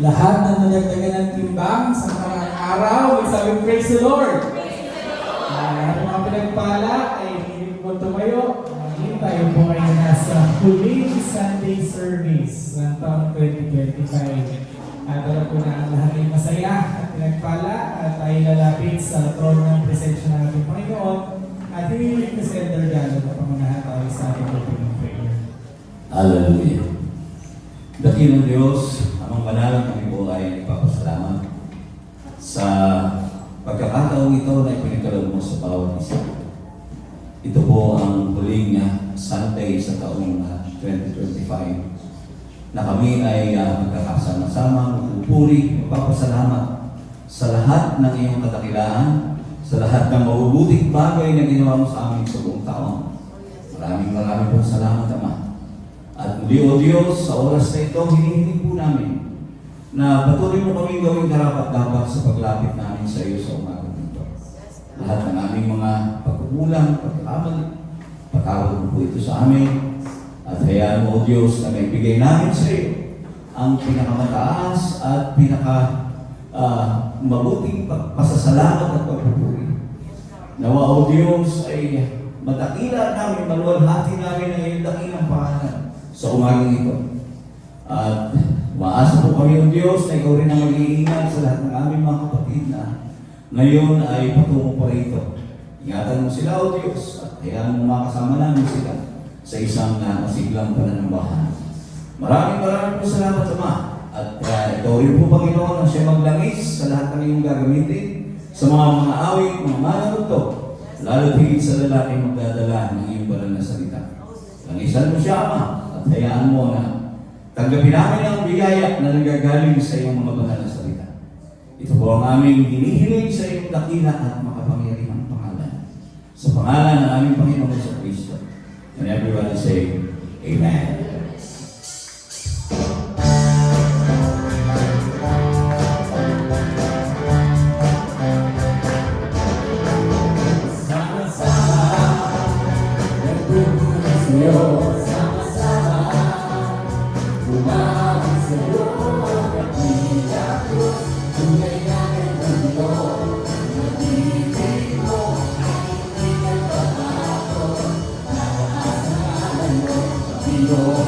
Lahat na nadagdagan ng timbang sa karang araw, magsabi praise the Lord. Lahat ng mga pinagpala ay hindi po tumayo. Tayo po ay nasa huling Sunday service ng taong 2025. At alam po na ang lahat ay masaya at pinagpala at tayo lalapit sa trono ng presensya ng ating Panginoon at hinihiling na sa Elder na pamunahan tayo sa ating opening prayer. Hallelujah. Dakilang Diyos, amang banal kami po ay nagpapasalamat sa pagkakataong ito na ipinagkaloob mo sa bawat isa. Ito po ang huling Sunday sa taong 2025 na kami ay magkakasama-sama, magpupuri, magpapasalamat sa lahat ng iyong kadakilaan, sa lahat ng mabubuting bagay na ginawa mo sa amin sa buong taon. Maraming po salamat, Ama. At muli, O Diyos, sa oras na ito, hinihiling po namin na patuloy mo kami gawing karapat-dapat sa paglapit namin sa iyo sa umaga nito. Lahat ng aming mga pagkukulang, pagkakamali, patawad mo po ito sa amin. At hayaan mo, O Diyos, na maibigay namin sa iyo ang pinakamataas at mabuting pasasalamat at pagpupuri. Nawa, O Diyos, ay madakila namin, maluwalhati namin ang iyong dakilang pangalan sa umagang ito. At maasa po kami, O Diyos, na ikaw rin ang mag-iingat sa lahat ng aming mga kapatid na ngayon ay patungo pa rito. Ingatan mo sila, O Diyos, at hayaan mo makasama namin sila sa isang masiglang pananambahan. Maraming po salamat, Ama. At ikaw rin po, Panginoon, ang siya maglangis sa lahat ng iyong gagamitin, sa mga awit, mga manaruto, lalo higit sa lalaki magdadala ng iyong banal na salita. Langisan mo siya, Ama, at hayaan mo na tanggapin namin ang biyaya na nagagaling sa iyong mga banal na salita. Ito po ang aming hinihiling sa iyong dakila at makapangyarihang pangalan. Sa pangalan ng aming Panginoon sa Kristo. And everyone say, Amen. Lord.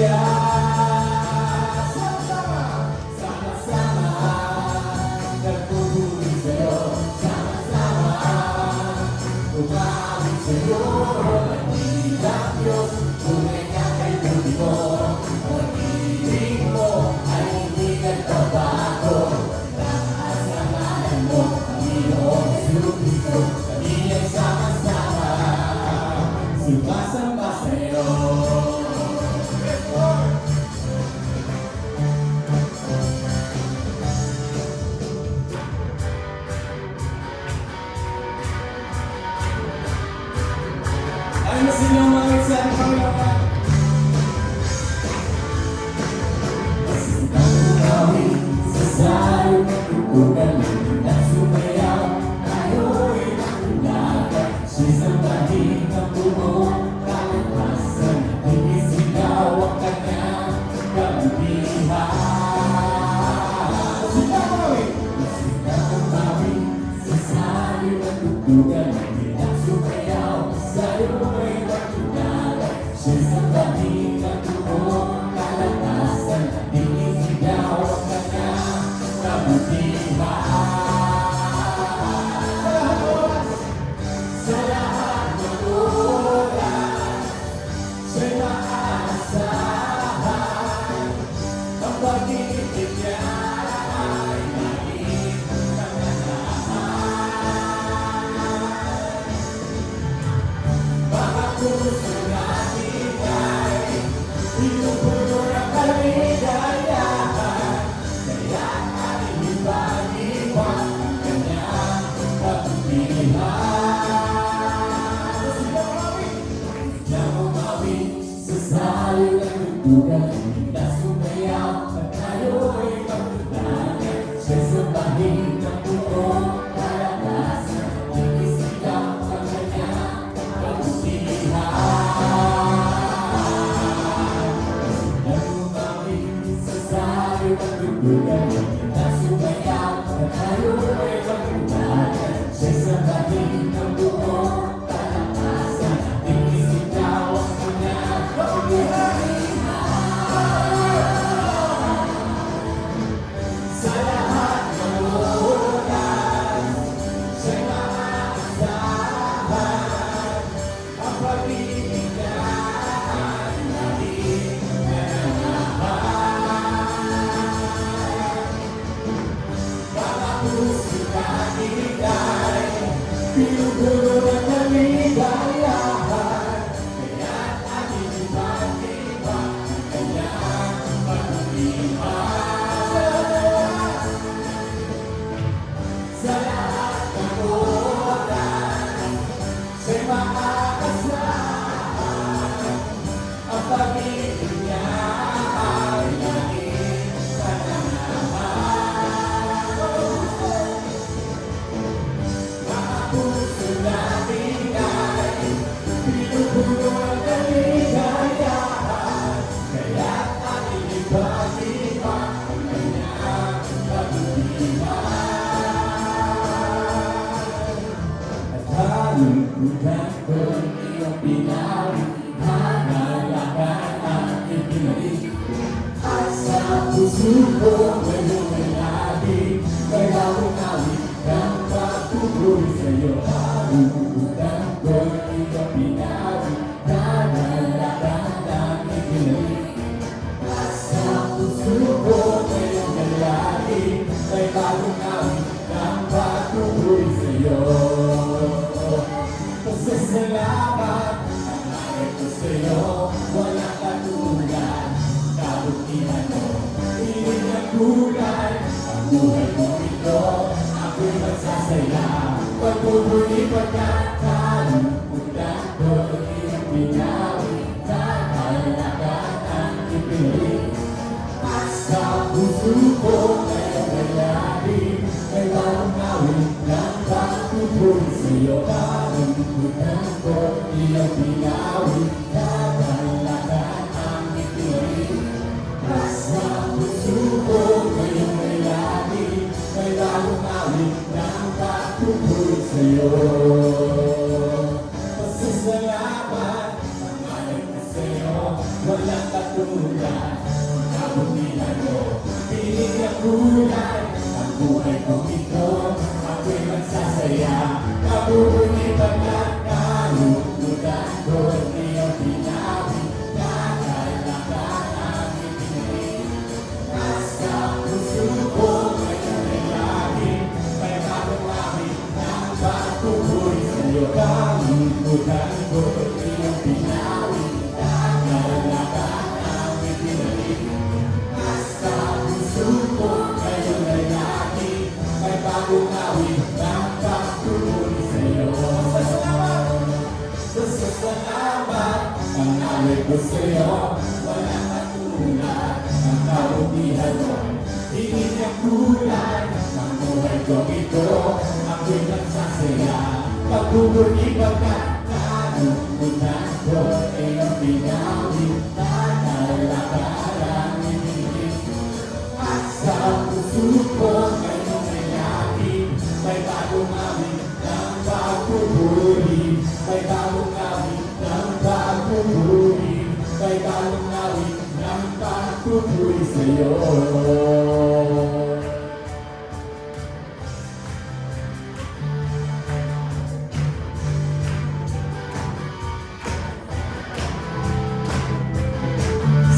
haleluya. Sama-sama, nagpupuri sa'yo. Sama-sama, umawit sa'yo. Ang Diyos, tunay na kay buti mo. Pag-ibig mo ay hindi nagbabago. Taas ang ngalan mo, Panginoong Jesucristo. Kami ay sama-sama, sumasamba sa'yo. Ay, masinamawit sa Panginoon. Masinamawit sa sayo ng tutugan at sumayaw. Tayo'y nakulaga, sisambahin ang buong kalakasan. Inisigaw ang kanyang kabutihan. Masinamawit sa sayo ng tutugan at sumayaw. Sa'yo'y nakulaga, sisambahin ang buong kalakasan. Inisigaw ang kanyang kabutihan. Sa lahat ng oras, siya'y maaasahan. Ang pag-ibig niya ay naging kaganahan. Mga puso natin ay pinupuno ng kaligayahan. Kaya't ating ipag-iwan ang kanyang kabutihan. Diyan umawit sa sayo ng tugtugan, na sumayaw at tayo'y magtulagan. Siya'y sambahin ng buong kalakasan, inisigaw ang kanyang kabutihan. Diyan umawit sa sayo ng tugtugan, na sumayaw at tayo'y magtulagan. Siya'y sambahin ng buong kalakasan, inisigaw ang kanyang kabutihan. Sa lahat ng oras, siya'y maaasahan. Ang pag-ibig niya ay naging kaganahan. Mga puso natin ay pinupuno ng kaligayahan. Kaya't ating ipag-iwan ang kanyang kabutihan. Sa lahat ng oras, siya'y maaasahan. Ang pag-ibig niya ay naging kaganahan. Mga puso natin ay pinupuno ng kaligayahan. Kaya't ating ipag-iwan ang kanyang kabutihan. At halikutan ko'y iyong pinawi, hanalakan ang ipinalik. At sa puso ko ngayon ay nabig, kaya umawit ng pagpupuri sa'yo. Halikutan ko'y iyong pinawi, hanalakan ang ipinalik. At sa puso ko ngayon ay nabig, kaya umawit ng pagpupuri sa'yo. Pasasalamat ang aking ko sa'yo, walang katulad. Kabutihan mo, hindi nagkulay. Ang buhay mo ito, ako'y magsasaya. Pagpupuri pagkakalimutan ko, iyong pinawi, kakalakan ang ipinalik. At sa puso ko ngayon ay labing, may bagong awit ng pagpupuri sa'yo. Kalimutan ko, iyong pinawi, kakalakan ang ipinalik. At sa puso ko ngayon ay labing, may bagong awit ng pagpupuri sa'yo. Pasasalamat ang aking ko sa'yo, walang katulad. Kabutihan mo, binigyan kulay. Ang buhay ko ito, ako'y magsasaya. Kabutihan at kalulutan ko, iyong pinawi. Kakalakan ang ibigay. Nasa puso ko ngayon ay lagi. May bagong awit ng pagpupuri sa'yo. Kalulutan ko, iyong pinawi. Kakalakan ang ibigay. Nasa puso ko ngayon ay lagi. May bagong awit ng pagpupuri sa'yo. Salamat, ang awit ko sa'yo. Walang katulad ang kabutihan mo. Hindi niya kulay ang buhay ko ito. Ako'y nagsasaya. Pagpupuri pagkat kalulutan ko. Iyong pinawi, tatalakaran ibigay. At sa puso ko ngayon ay lagi. May bagong awit ng pagpupuri. May bagong awit ng pagpupuri. May bagong awit ng pagpupuri sa'yo.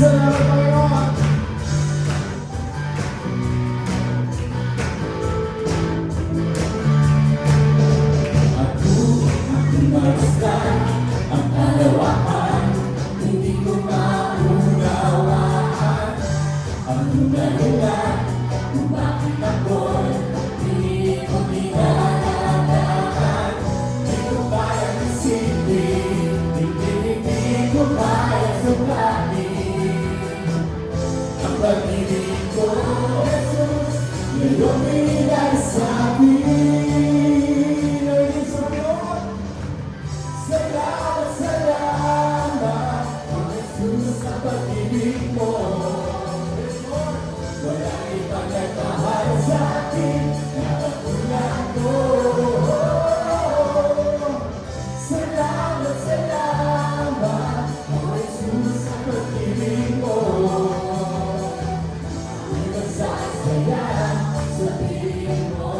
Salamat, Panginoon! Ako ang magstan, ang kalawakan, hindi ko maunawaan. Ang dahilan kung bakit ako'y hindi ko dinadaan. Di ko kayang isipin, hindi ko kayang sukatin. Ang pag-ibig ko, Jesus, ngayon binigay sa akin. Ay, Diyos, salamat, salamat, O Jesus, sa pag-ibig mo. Walang ibang nagmahal sa akin na katulad mo. Salamat, salamat, O Jesus, sa pag-ibig mo. Ako'y magsasaya sa piling mo.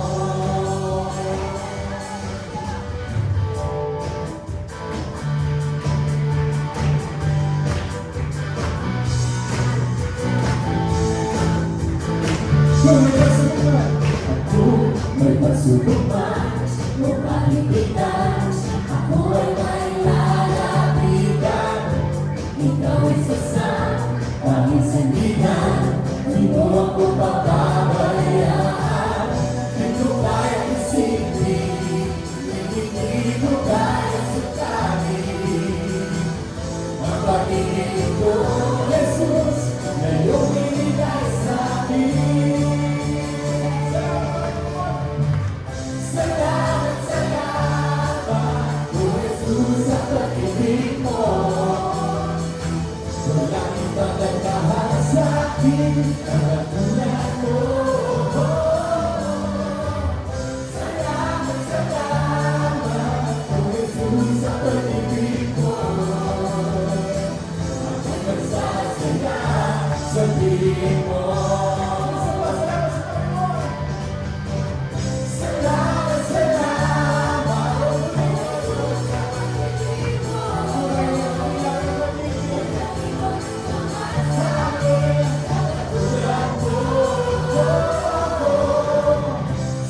Ako may pagsubok man, mapanigitan. Ako ay may lalapitan. Ikaw ay sasan, tanging sandigan. Di mo ako papabayaan. Di ko kayang isipin, hindi ko kayang sukatin. Ang pag-ibig ko, Jesus, ngayong binigay sa akin. Salamat, salamat, O Jesus, sa pag-ibig mo. Walang ibang nagmahal sa akin na katulad mo. Salamat, salamat, O Jesus, sa pag-ibig mo. Ako'y magsasaya sa piling mo. Salamat, salamat, O Jesus, sa pag-ibig mo. Sa akin, katulad mo.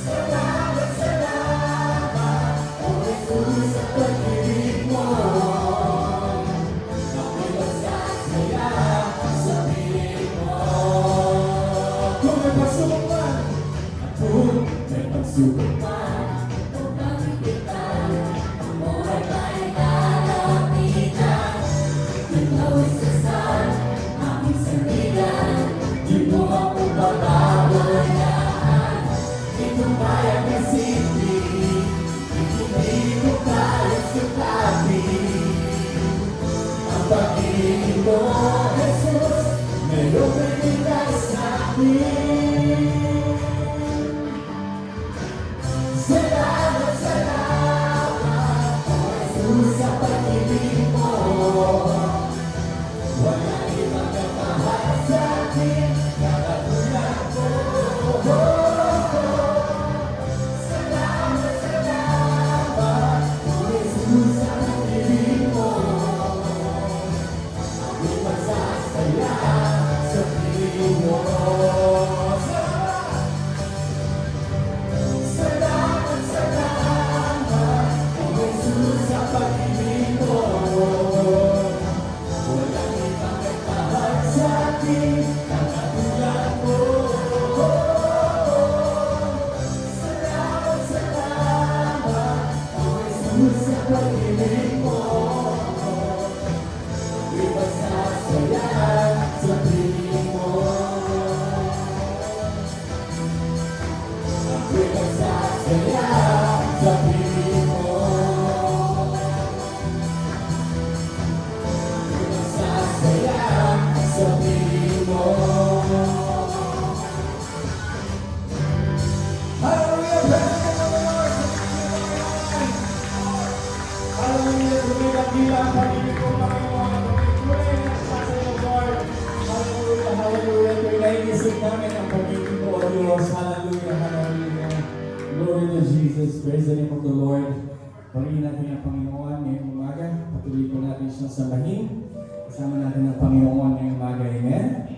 Salamat, salamat, O Jesus, sa pag-ibig mo. Ako'y magsasaya sa piling mo. Kung may pagsubok man, ako may pagsubok man, o pagkikitan, ang buhay ay lalapitan. Ikaw ay sasan, aking sandigan. Di mo ako pababayaan. Di ko kayang isipin, hindi ko kayang sukatin. Ang pag-ibig mo, Jesus, ngayon binigay sa akin. Salamat, salamat, O Jesus, sa pag-ibig mo. Wala sa akin ang katulad mo. Salamat, salamat, oh Jesus, sa pag-ibig mo. Di masasayahan sa piling mo. Di masasayahan sa piling mo. Di masasayahan sa piling mo. Hallelujah! Praise the Lord! Hallelujah! Tumilang-bilang pag-ibig ko, Panginoon. Tunay na sa iyo, Lord. Hallelujah! Hallelujah! Tuwing naiisip namin ang pag-ibig mo, O Diyos. Hallelujah! Hallelujah! Glory to Jesus. Praise the name of the Lord. Pagiging natin ang Panginoon ngayong umaga. Patuloy po natin siyang samahin. Kasama natin ang Panginoon ngayong umaga. Amen?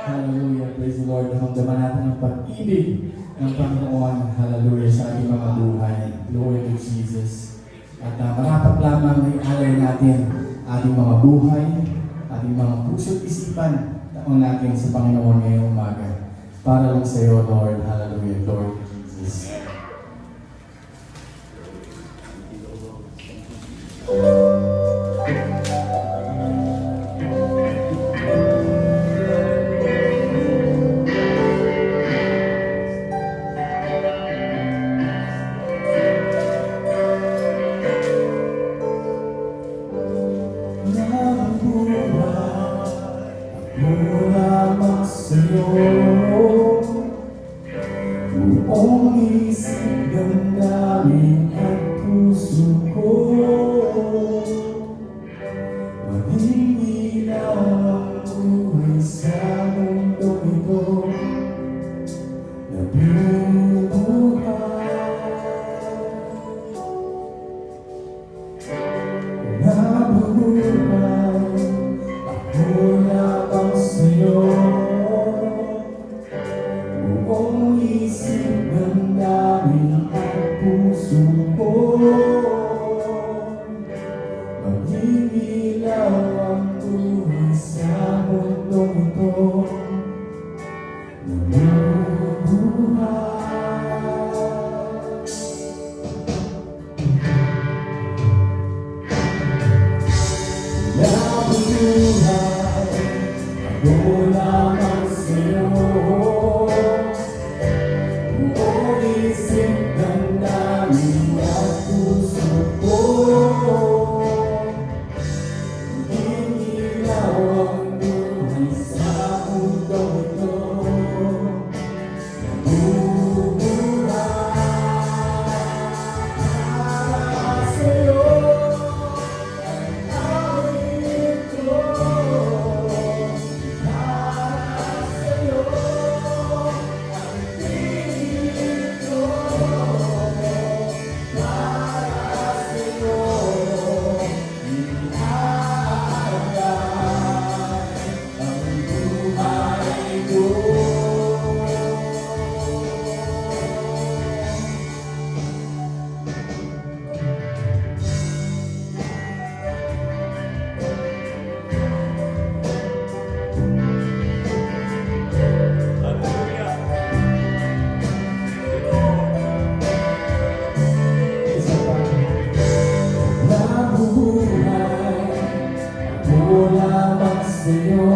Hallelujah. Praise the Lord. Nakamdaman natin ang pag-ibig ng Panginoon. Hallelujah sa ating mga buhay. Glory to Jesus. At marapat lamang na ialay natin ating mga buhay, ating mga puso't isipan, taon natin sa Panginoon ngayong umaga. Para lang sa iyo, Lord. Hallelujah. Glory to Jesus. Buong isip ng daming at puso ko, maging ilaw ang buhay sa mundong ito na binubuhay. Nabubuhay ako lamang sa'yo. Buong isip ng daming at puso ko, maging ilaw ang buhay sa mundong ito na binubuhay. Nabubuhay ako lamang sa'yo. Buong isip ng daming at puso ko, maging ilaw ang buhay sa mundong ito na bubuhay. Para sa'yo ang awit ko, para sa'yo ang piling ko, para sa'yo iniaalay ang buhay ko. Isa pa. Nabubuhay ako lamang sa'yo.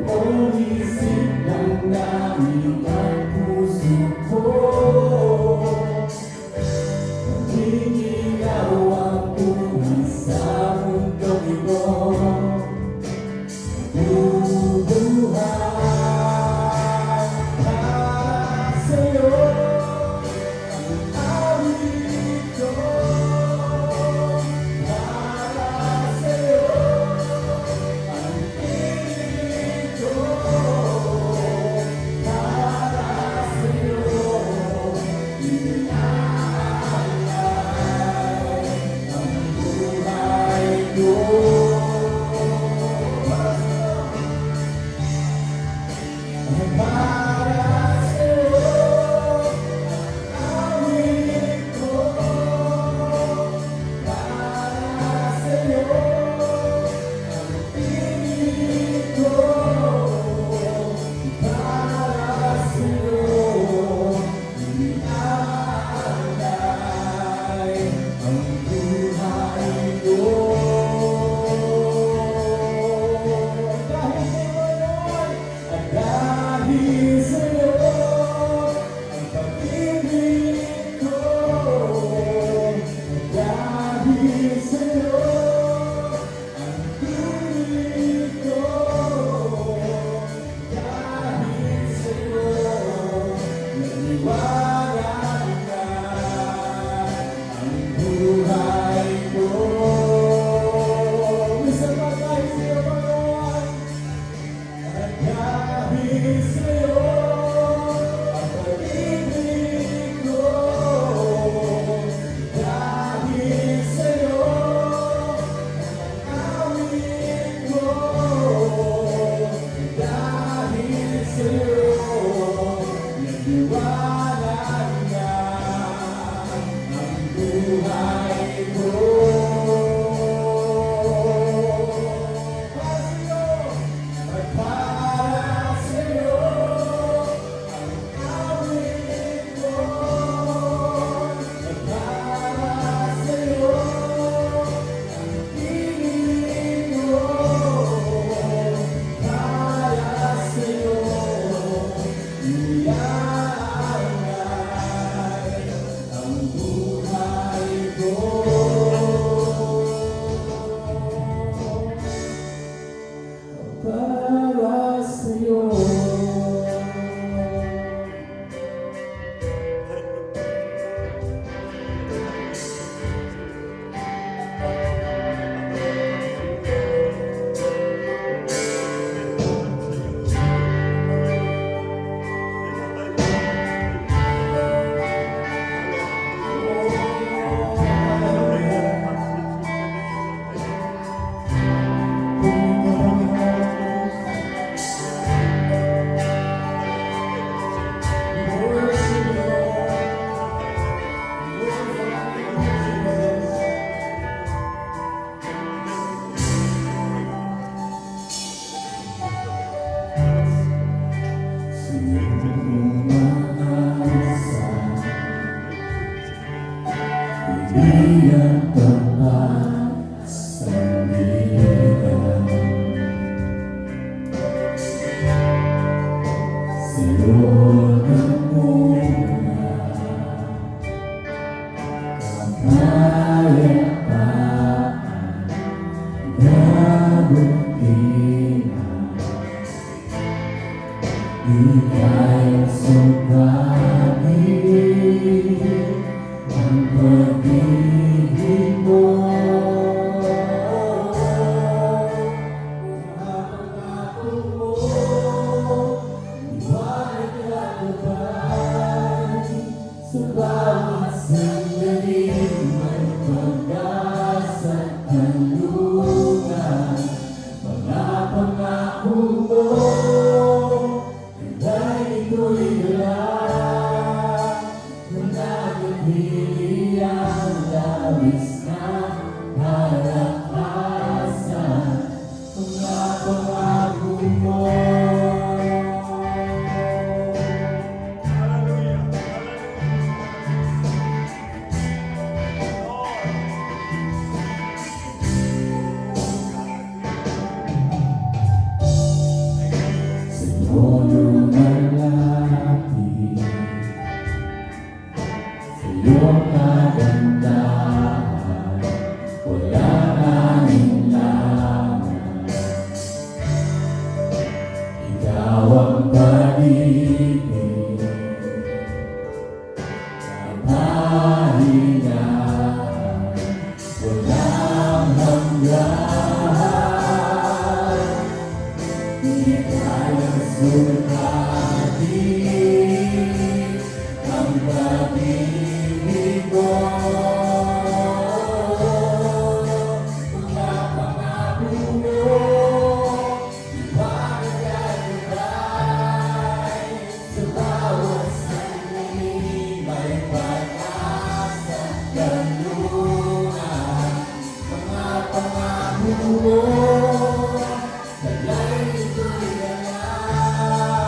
Buong isip ng daming at puso ko, maging ilaw ang buhay sa mundong ito. Bubuhay para sa'yo ang awit ko, para sa'yo ang piling ko, para para sa'yo. Iyan tapat sandigan sa'yo ng muna kapayapaan nabutihan ika'y sukahin ang pag-ibig mo. Pangako mo, iwanan ka gabay, sa bawat sandali may pag-asa at kanlungan. Mga pangako mo, ay ito'y galak, mananatili ang labis na kalakasan, mga pangako mo. Sa'yo lumalapit, sa'yo kagandahan, wala nang laman. Ikaw ang pag-ibig, kapahingahan, walang hanggan. Di kayang sukatin ang pag-ibig mo. Mga pangako mo, iwanan ka gabay, sa bawat sandali may pag-asa at kanlungan. Mga pangako mo, kailan ito'y galak,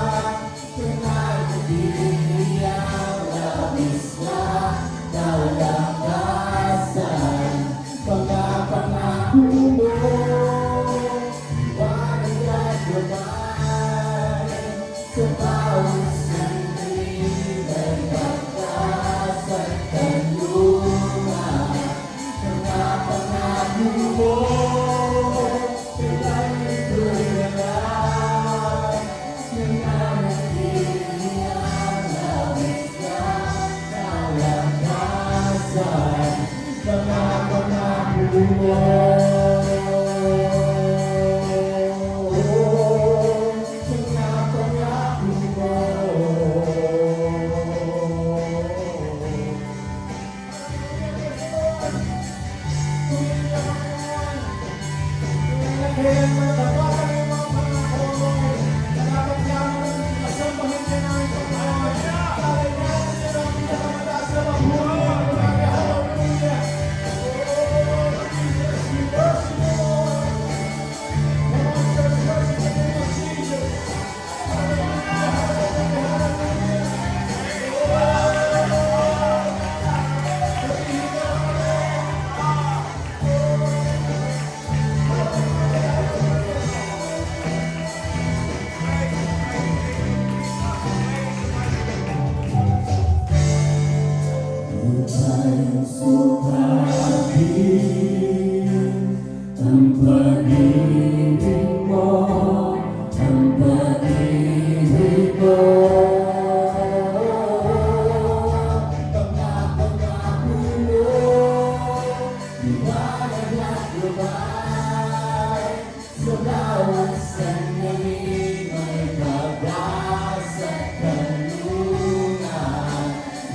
bawat sandali may pag-asa at kanlungan.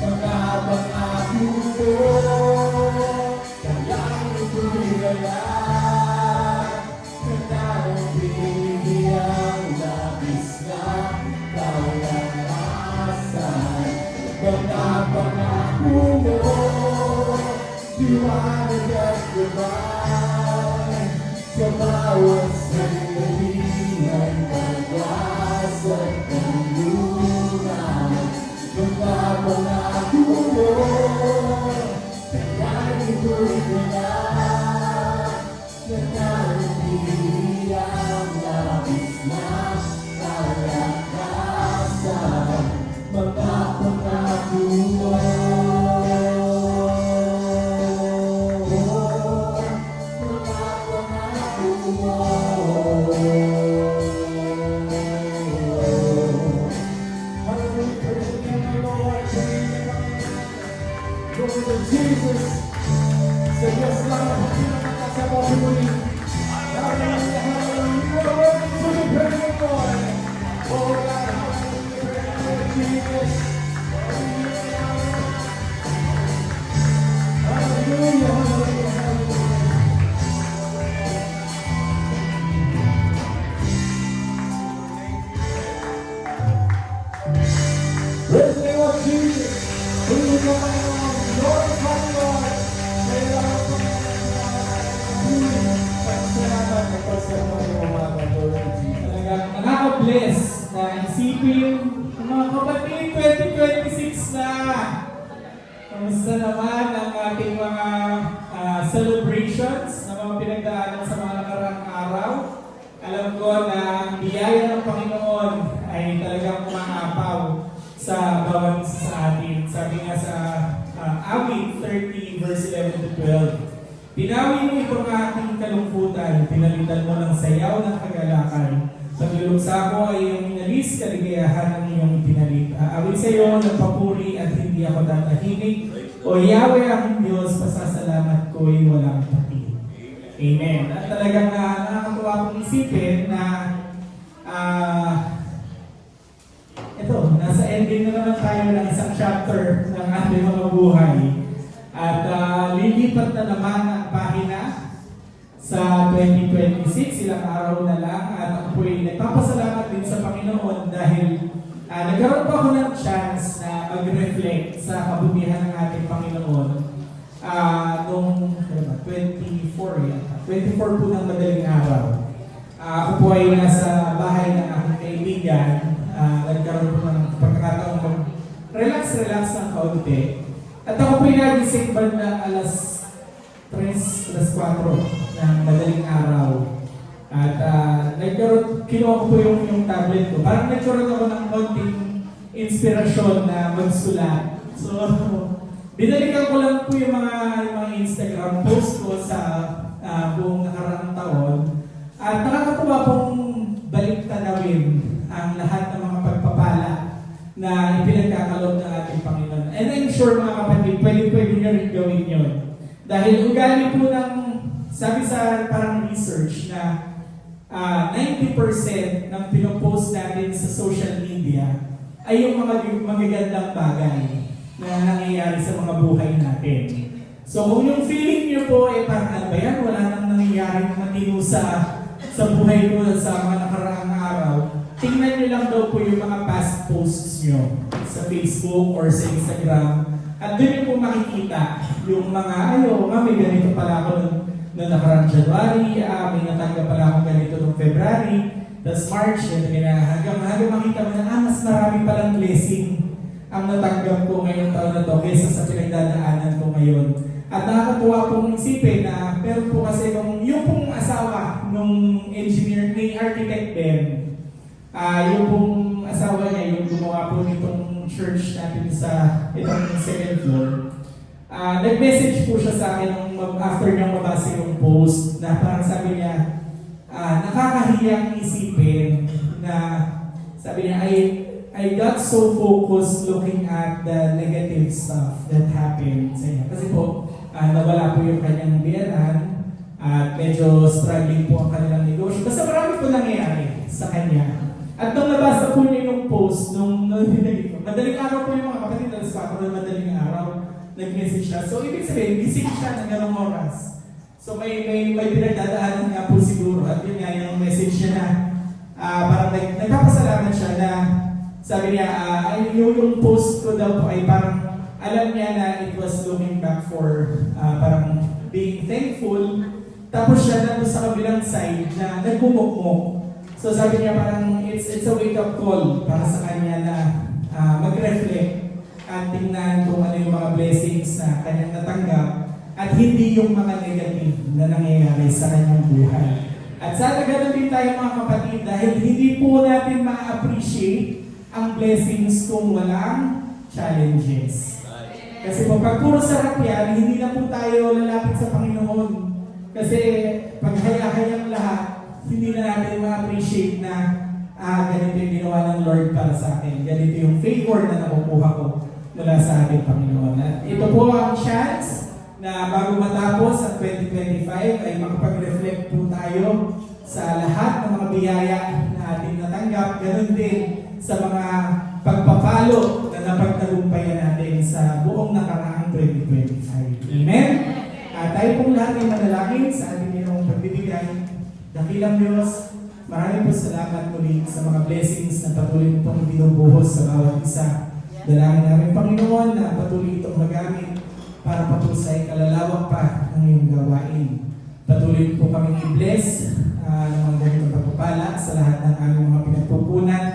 Mga pangako ko, kailangan ito'y galak. Kailangan binibiyang labis na kalakasan. Mga pangako mo, liwanag at gabay. Sa bawat sandali may pag-asa at kanlungan. Mga pangako mo, kailangan ito'y galak. Kailangan binibiyang labis na kalakasan. Mga pangako mo. Jesus, sa Diyos lang ang pinakasama ko muli. Hallelujah, hallelujah. You are worthy to be praised, Lord. Oh God, hallelujah, Jesus. Hallelujah, hallelujah, hallelujah. Praise the name of Jesus. Praise the name of Lord, Lord. Kailangan ko salamat at pagsasabi mo mga katulad ng Jesus. Talagang nakaka-bless na isipin ang mga kapatid, 2026 na. Kamusta naman ang ating mga celebrations na mga pinagdaanan sa mga nakaraang araw? Alam ko na ang biyaya ng Panginoon ay talagang umaapaw sa bawat isa sa atin. Sabi nga sa Awit 30 verse 11 to 12, Pinawi mo itong aking kalungkutan, pinalitan mo ng sayaw ng kagalakan. Pagluluksa ko ay iyong inalis, kaligayahan ng iyong pinalit. Aawit sa iyo ng papuri at hindi ako tatahimik. O Yahweh aking Diyos, pasasalamat ko'y walang pati. Amen. At talagang nakakatuwa kong isipin na ito, nasa ending na naman tayo ng isang chapter ng ating mga buhay. At lilipat na naman ang pahina sa 2026, ilang araw na lang. At ako po'y nagpapasalamat din sa Panginoon dahil nagkaroon pa ako ng chance na mag-reflect sa kabutihan ng ating Panginoon noong 24 yata. 24 po ng madaling araw. Ako po ay nasa bahay ng aking kaibigan. Nagkaroon po ng pagkakataong mag-relax ng kaunti. At ako po yung nagising banda alas 3, alas 4 ng madaling araw. At kinuha ko po yung tablet ko. Parang nagkaroon ako ng konting inspirasyon na magsulat. So, binalikan ko lang po yung mga Instagram post ko sa buong nakaraang taon. At nakakatuwa pong balik-tanawin ang lahat ng mga pagpapala na ipinagkakaloob ng ating Panginoon. And I'm sure mga kapatid, pwede nyo rin gawin yun. Dahil ugali po ng, sabi sa parang research na 90% ng pinopost natin sa social media ay yung mga magagandang bagay na nangyayari sa mga buhay natin. So kung yung feeling nyo po, parang ano ba yan? Wala nang nangyayari matino sa buhay ko sa mga nakaraang araw. Tingnan nyo lang daw po yung mga past posts nyo sa Facebook or sa Instagram. At doon nyo po makikita yung mga, may ganito pala ako noong nakarang January, may natanggap pala akong ganito noong February, tapos March, hanggang makita mo na, mas marami palang blessing ang natanggap ko ngayong taon na to kaysa sa pinagdadaanan ko ngayon. At nakakatuwa pong isipin na, pero po kasi yung pong asawa nung engineer, ni architect Ben, yung pong asawa niya, yung gumawa po nitong church natin sa itong second floor, nag-message po siya sa akin after niyang mabasa yung post na parang sabi niya, nakakahiyang isipin na sabi niya, I got so focused looking at the negative stuff that happened sa niya. Kasi po, nawala po yung kanyang biyanan, At medyo struggling po ang kanilang negosyo. Basta marami po nangyayari sa kanya. At nung nabasa po niya yung post, nung madaling araw po yung mga kapatid, alas 4 na madaling araw, nag-message siya. So, ibig sabihin, gising siya ng ganong oras. So, may pinagdadaanan nga po siguro. At yun nga, yung message niya na parang nagpapasalamat siya na sabi niya, yung post ko daw po ay parang alam niya na it was looking back for parang being thankful. Tapos siya na sa kabilang side na nagmumukmuk. So sabi niya parang it's a wake-up call para sa kanya na mag-reflect at tingnan kung ano yung mga blessings na kanyang natanggap at hindi yung mga negative na nangyayari sa kanyang buhay. At sana ganun din tayo mga kapatid dahil hindi po natin ma-appreciate ang blessings kung walang challenges. Kasi pag puro sarap yan, hindi na po tayo lalapit sa Panginoon. Kasi pag haya-hayang lahat, hindi na natin ma-appreciate na ganito yung ginawa ng Lord para sa akin. Ganito yung favor na nakukuha ko mula sa ating Panginoon. At ito po ang chance na bago matapos ang 2025 ay makapag-reflect po tayo sa lahat ng mga biyaya na ating natanggap. Ganun din sa mga pagpapalo na napagtagumpayan natin sa buong nakaraang 2025. Amen? Tayo pong lahat ay manalangin sa ating ginawang pagbibigay. Dakilang Diyos, maraming po salamat muli sa mga blessings na patuloy mo pong binubuhos sa bawat isa. Dalangin namin Panginoon na patuloy itong magamit para patusay kalalawak pa ng iyong gawain. Patuloy po kami i-bless ng mga ganitong pagpapala sa lahat ng aming mga pinagpupunan,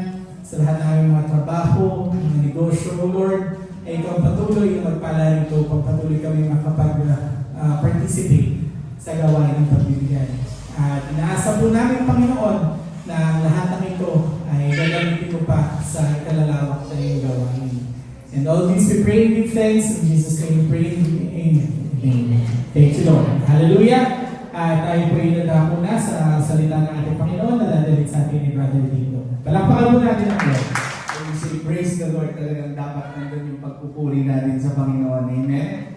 sa lahat ng aming mga trabaho, mga negosyo, Lord. Ay ikaw patuloy na magpala rito, pagpatuloy kami makapag-participate sa gawain ng pagbibigay. At inaasa po namin, Panginoon, na lahat ng ito ay gagamitin ko pa sa kalalawak na iyong gawain. And all these we pray and give thanks. In Jesus' name we pray. Amen. Amen. Thank you, Lord. Hallelujah. Tayo po inanda muna sa salita ng ating Panginoon na dadalit sa atin ni Brother Dito. Palakpakan po natin ang Lord. When we say praise the Lord, talagang dapat nandun yung pagpupuri natin sa Panginoon. Amen?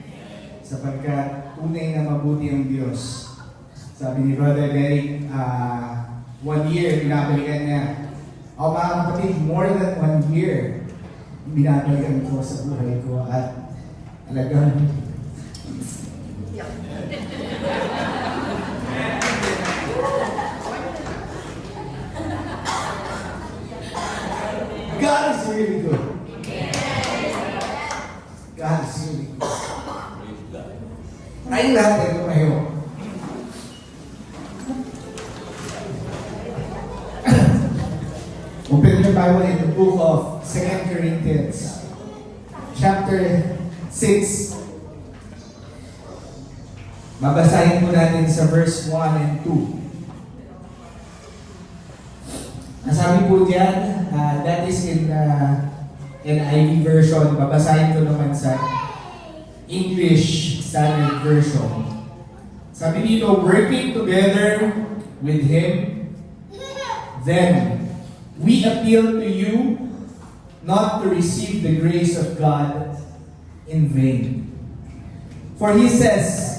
Sapagkat tunay na mabuti ang Diyos. Sabi ni Brother Derek, 1 year, binabalikan niya. O mga kapatid, more than 1 year, binabalikan ko sa buhay ko. At talagang, God is really good. God is really good. Tayong lahat ay tumayo. Open your Bible in the book of 2 Corinthians, chapter 6. Babasahin po natin sa verse 1 and 2. Nasabi po diyan, that is in NIV version. Babasahin ko naman sa English Standard Version. Sabi dito, working together with Him, then we appeal to you not to receive the grace of God in vain. For He says,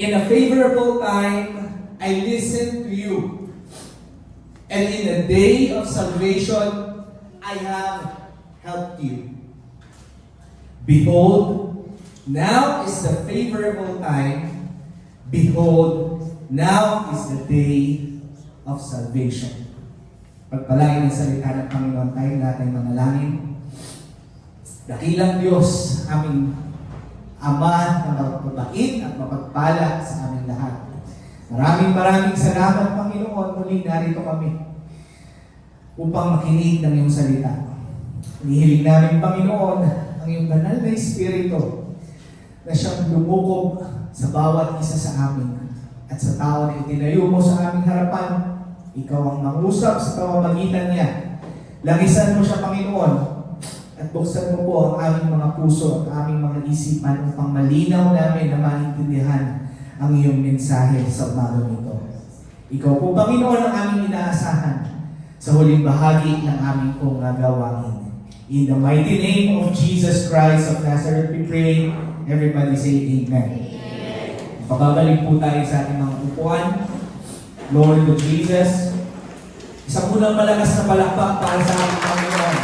in a favorable time, I listened to you, and in the day of salvation, I have helped you. Behold, now is the favorable time. Behold, now is the day of salvation. Pagpalain ang salita ng Panginoon, tayo natin manalangin. Dakilang Diyos, aming Ama na mapagpabait at mapagpala sa aming lahat. Maraming salamat, Panginoon. Muli narito kami upang makinig ng iyong salita. Hinihiling namin, Panginoon, ang iyong banal na Espiritu na siyang lumukob sa bawat isa sa amin at sa tao na itinayo mo sa aming harapan. Ikaw ang mangusap sa pamamagitan niya. Langisan mo siya, Panginoon, at buksan mo po ang aming mga puso at aming mga isipan upang malinaw namin na maintindihan ang iyong mensahe sa umagang ito. Ikaw po, Panginoon, ang aming inaasahan sa huling bahagi ng aming pong gawain. In the mighty name of Jesus Christ of Nazareth, we pray. Everybody say Amen. Amen. Pababalik po tayo sa ating mga upuan. Glory to Jesus. Isang unang malakas na palakpak para sa ating Panginoon.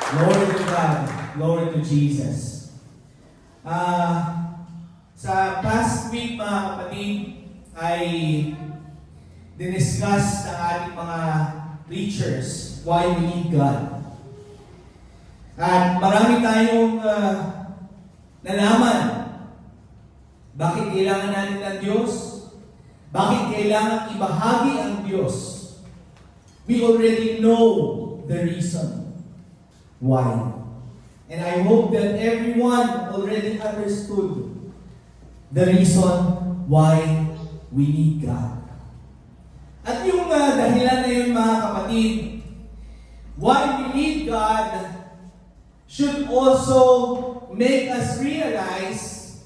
Glory to God. Glory to Jesus. Sa past week, mga kapatid, ay diniscuss ng ating mga preachers why we need God. At marami tayong nalaman. Bakit kailangan natin ng Diyos? Bakit kailangan ibahagi ang Diyos? We already know the reason why. And I hope that everyone already understood the reason why we need God. At yung dahilan na yun, mga kapatid, why we need God should also make us realize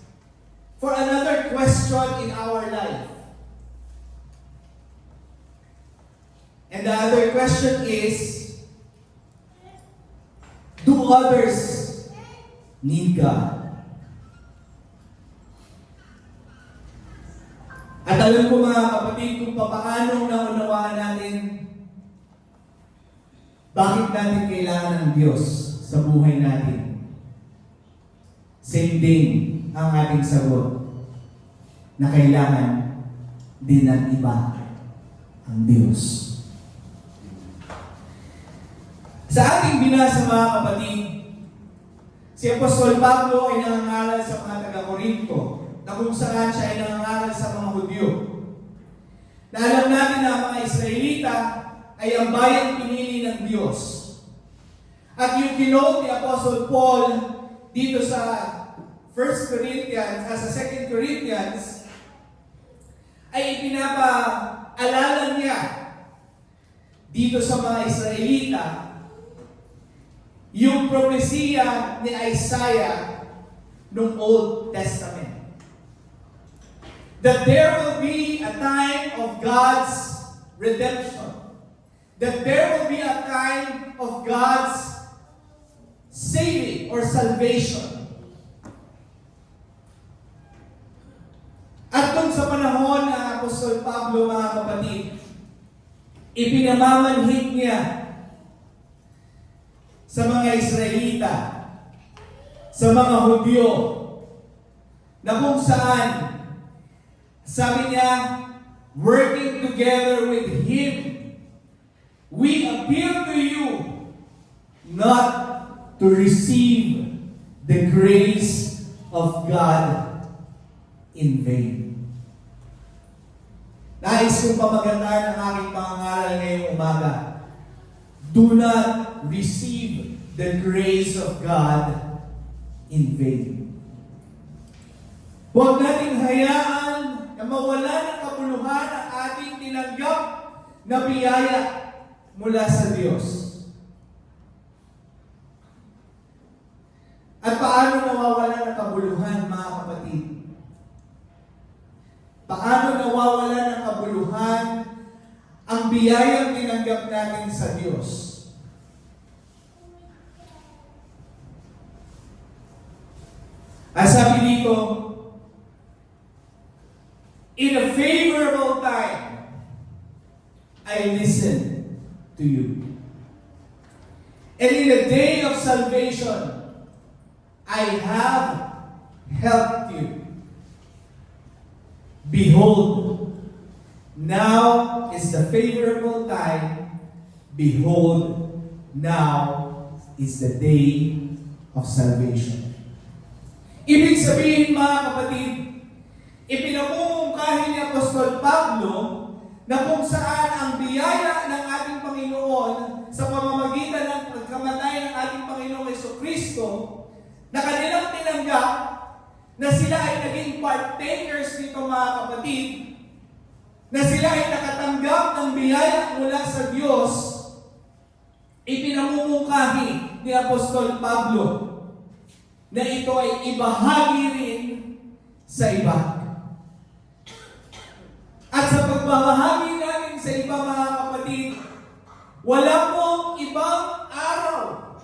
for another question in our life. And the other question is, do others need God? At alam ko, mga kapatid, kung paano naunawaan natin bakit natin kailangan ng Diyos sa buhay natin. Same din ang ating sagot na kailangan din ng iba ang Diyos. Sa ating binasa, mga kapatid, si Apostol Pablo ay nangangaral sa mga taga-Korinto na kung saan siya ay nangangaral sa mga Hudyo. Na alam natin na ang mga Israelita ay ang bayang pinili ng Diyos. At yung kinote ni Apostle Paul dito sa 2 Corinthians ay ipinapaalala niya dito sa mga Israelita yung propesiya ni Isaiah noong Old Testament. That there will be a time of God's redemption. That there will be a time of God's saving or salvation. At kung sa panahon ng Apostol Pablo, mga kapatid, ipinamamanhik niya sa mga Israelita, sa mga Hudyo, na kung saan, sabi niya, working together with Him, we appeal to you not to receive the grace of God in vain. Nais kong pamagandahan ang aking pangangaral ngayong umaga. Do not receive the grace of God in vain. Huwag nating hayaan na mawala ng kabuluhan ang ating tinanggap na biyaya mula sa Diyos. At paano nawawala ng kabuluhan, mga kapatid? Paano nawawala ng kabuluhan ang biyayang tinanggap natin sa Diyos? Sabi dito, in a favorable time, I listen to you. And in the day of salvation, I have helped you. Behold, now is the favorable time. Behold, now is the day of salvation. Ibig sabihin, mga kapatid, ipinamumungkahi ni Apostol Pablo na kung saan ang biyaya ng ating Panginoon sa pamamagitan ng pagkamatay ng ating Panginoong Jesucristo na kanilang tinanggap na sila ay naging partakers nito, mga kapatid, na sila ay nakatanggap ng biyaya mula sa Diyos, ipinamumungkahi ni Apostol Pablo na ito ay ibahagi rin sa iba. At sa pagbabahagi natin sa iba, mga kapatid, wala pong ibang araw. araw,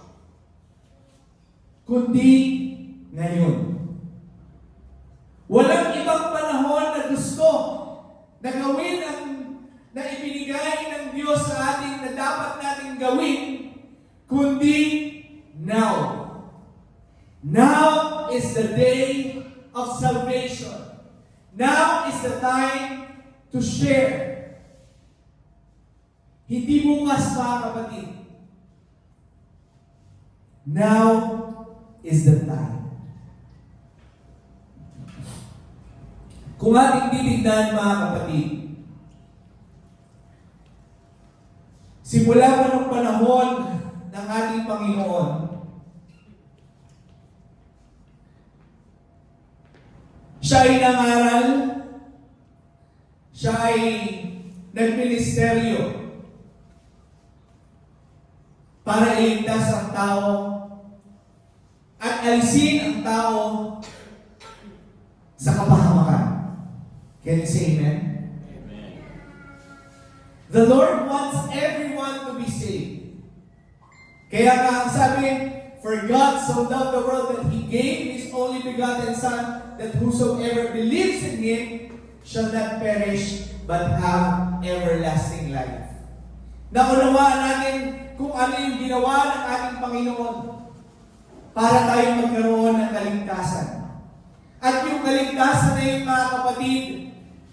kundi ngayon. na gawin na ibinigay ng Diyos sa atin na dapat natin gawin, kundi now. Now is the day of salvation. Now is the time to share. Hindi bukas, mga kapatid. Now is the time. Kung ating titignan, mga kapatid, simula pa ng panahon ng ating Panginoon, siya ay nangaral, siya ay nagministeryo para iligtas ang tao at alisin ang tao sa kapahamakan. Can you say amen? The Lord wants everyone to be saved. Kaya nga ang sabi, for God so loved the world that He gave His only begotten Son, that whosoever believes in Him shall not perish, but have everlasting life. Naunawaan natin kung ano yung ginawa ng ating Panginoon para tayo magkaroon ng kaligtasan. At yung kaligtasan na yun, mga kapatid,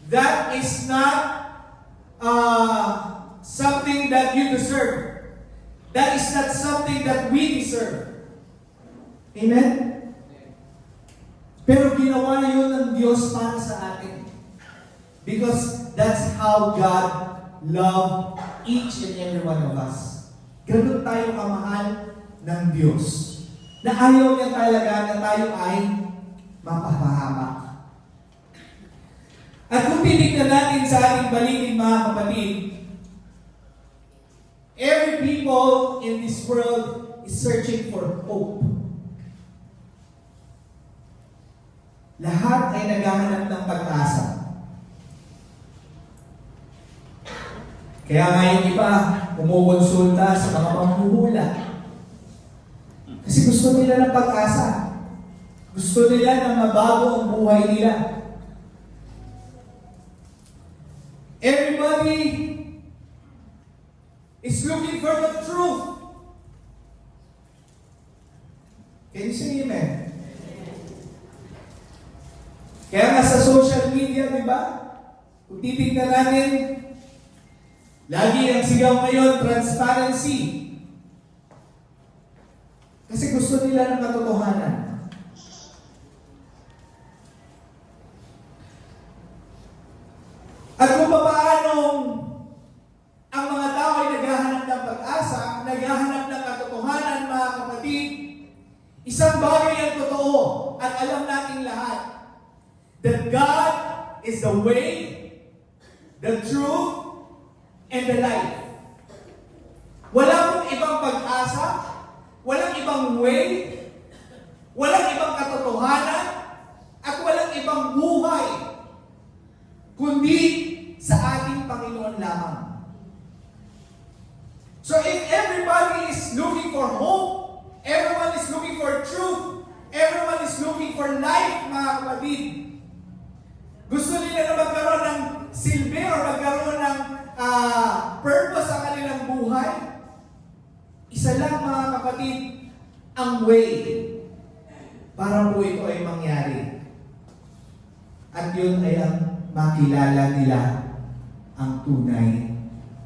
that is not something that you deserve. That is not something that we deserve. Amen? Pero ginawa yun ng Diyos para sa atin. Because that's how God loved each and every one of us. Ganun tayo kamahal ng Diyos. Na ayaw niya talaga na tayo ay mapapahamak. At kung titignan natin sa ating paligid, mga kapatid, every people in this world is searching for hope. Lahat ay naghahanap ng pag-asa. Kaya nga yung iba, kumukonsulta sa mga panghuhula. Kasi gusto nila ng pag-asa. Gusto nila na mabago ang buhay nila. Everybody is looking for the truth. Can you say amen? Kaya nga sa social media, di ba? Kung titignan natin, lagi ang sigaw ngayon, transparency. Kasi gusto nila ng katotohanan. At kung paano ang mga tao ay naghahanap ng pag-asa, naghahanap ng katotohanan, mga kapatid, isang bagay ang totoo at alam nating lahat, that God is the way, the truth, and the life. Wala pong ibang pag-asa, walang ibang way, walang ibang katotohanan, at walang ibang buhay, kundi sa ating Panginoon lamang. So if everybody is looking for hope, everyone is looking for truth, everyone is looking for life, mga kapatid, gusto nila na magkaroon ng silbi o magkaroon ng purpose sa kanilang buhay, isa lang, mga kapatid, ang way para po ito ay mangyari. At yun ay ang makilala nila ang tunay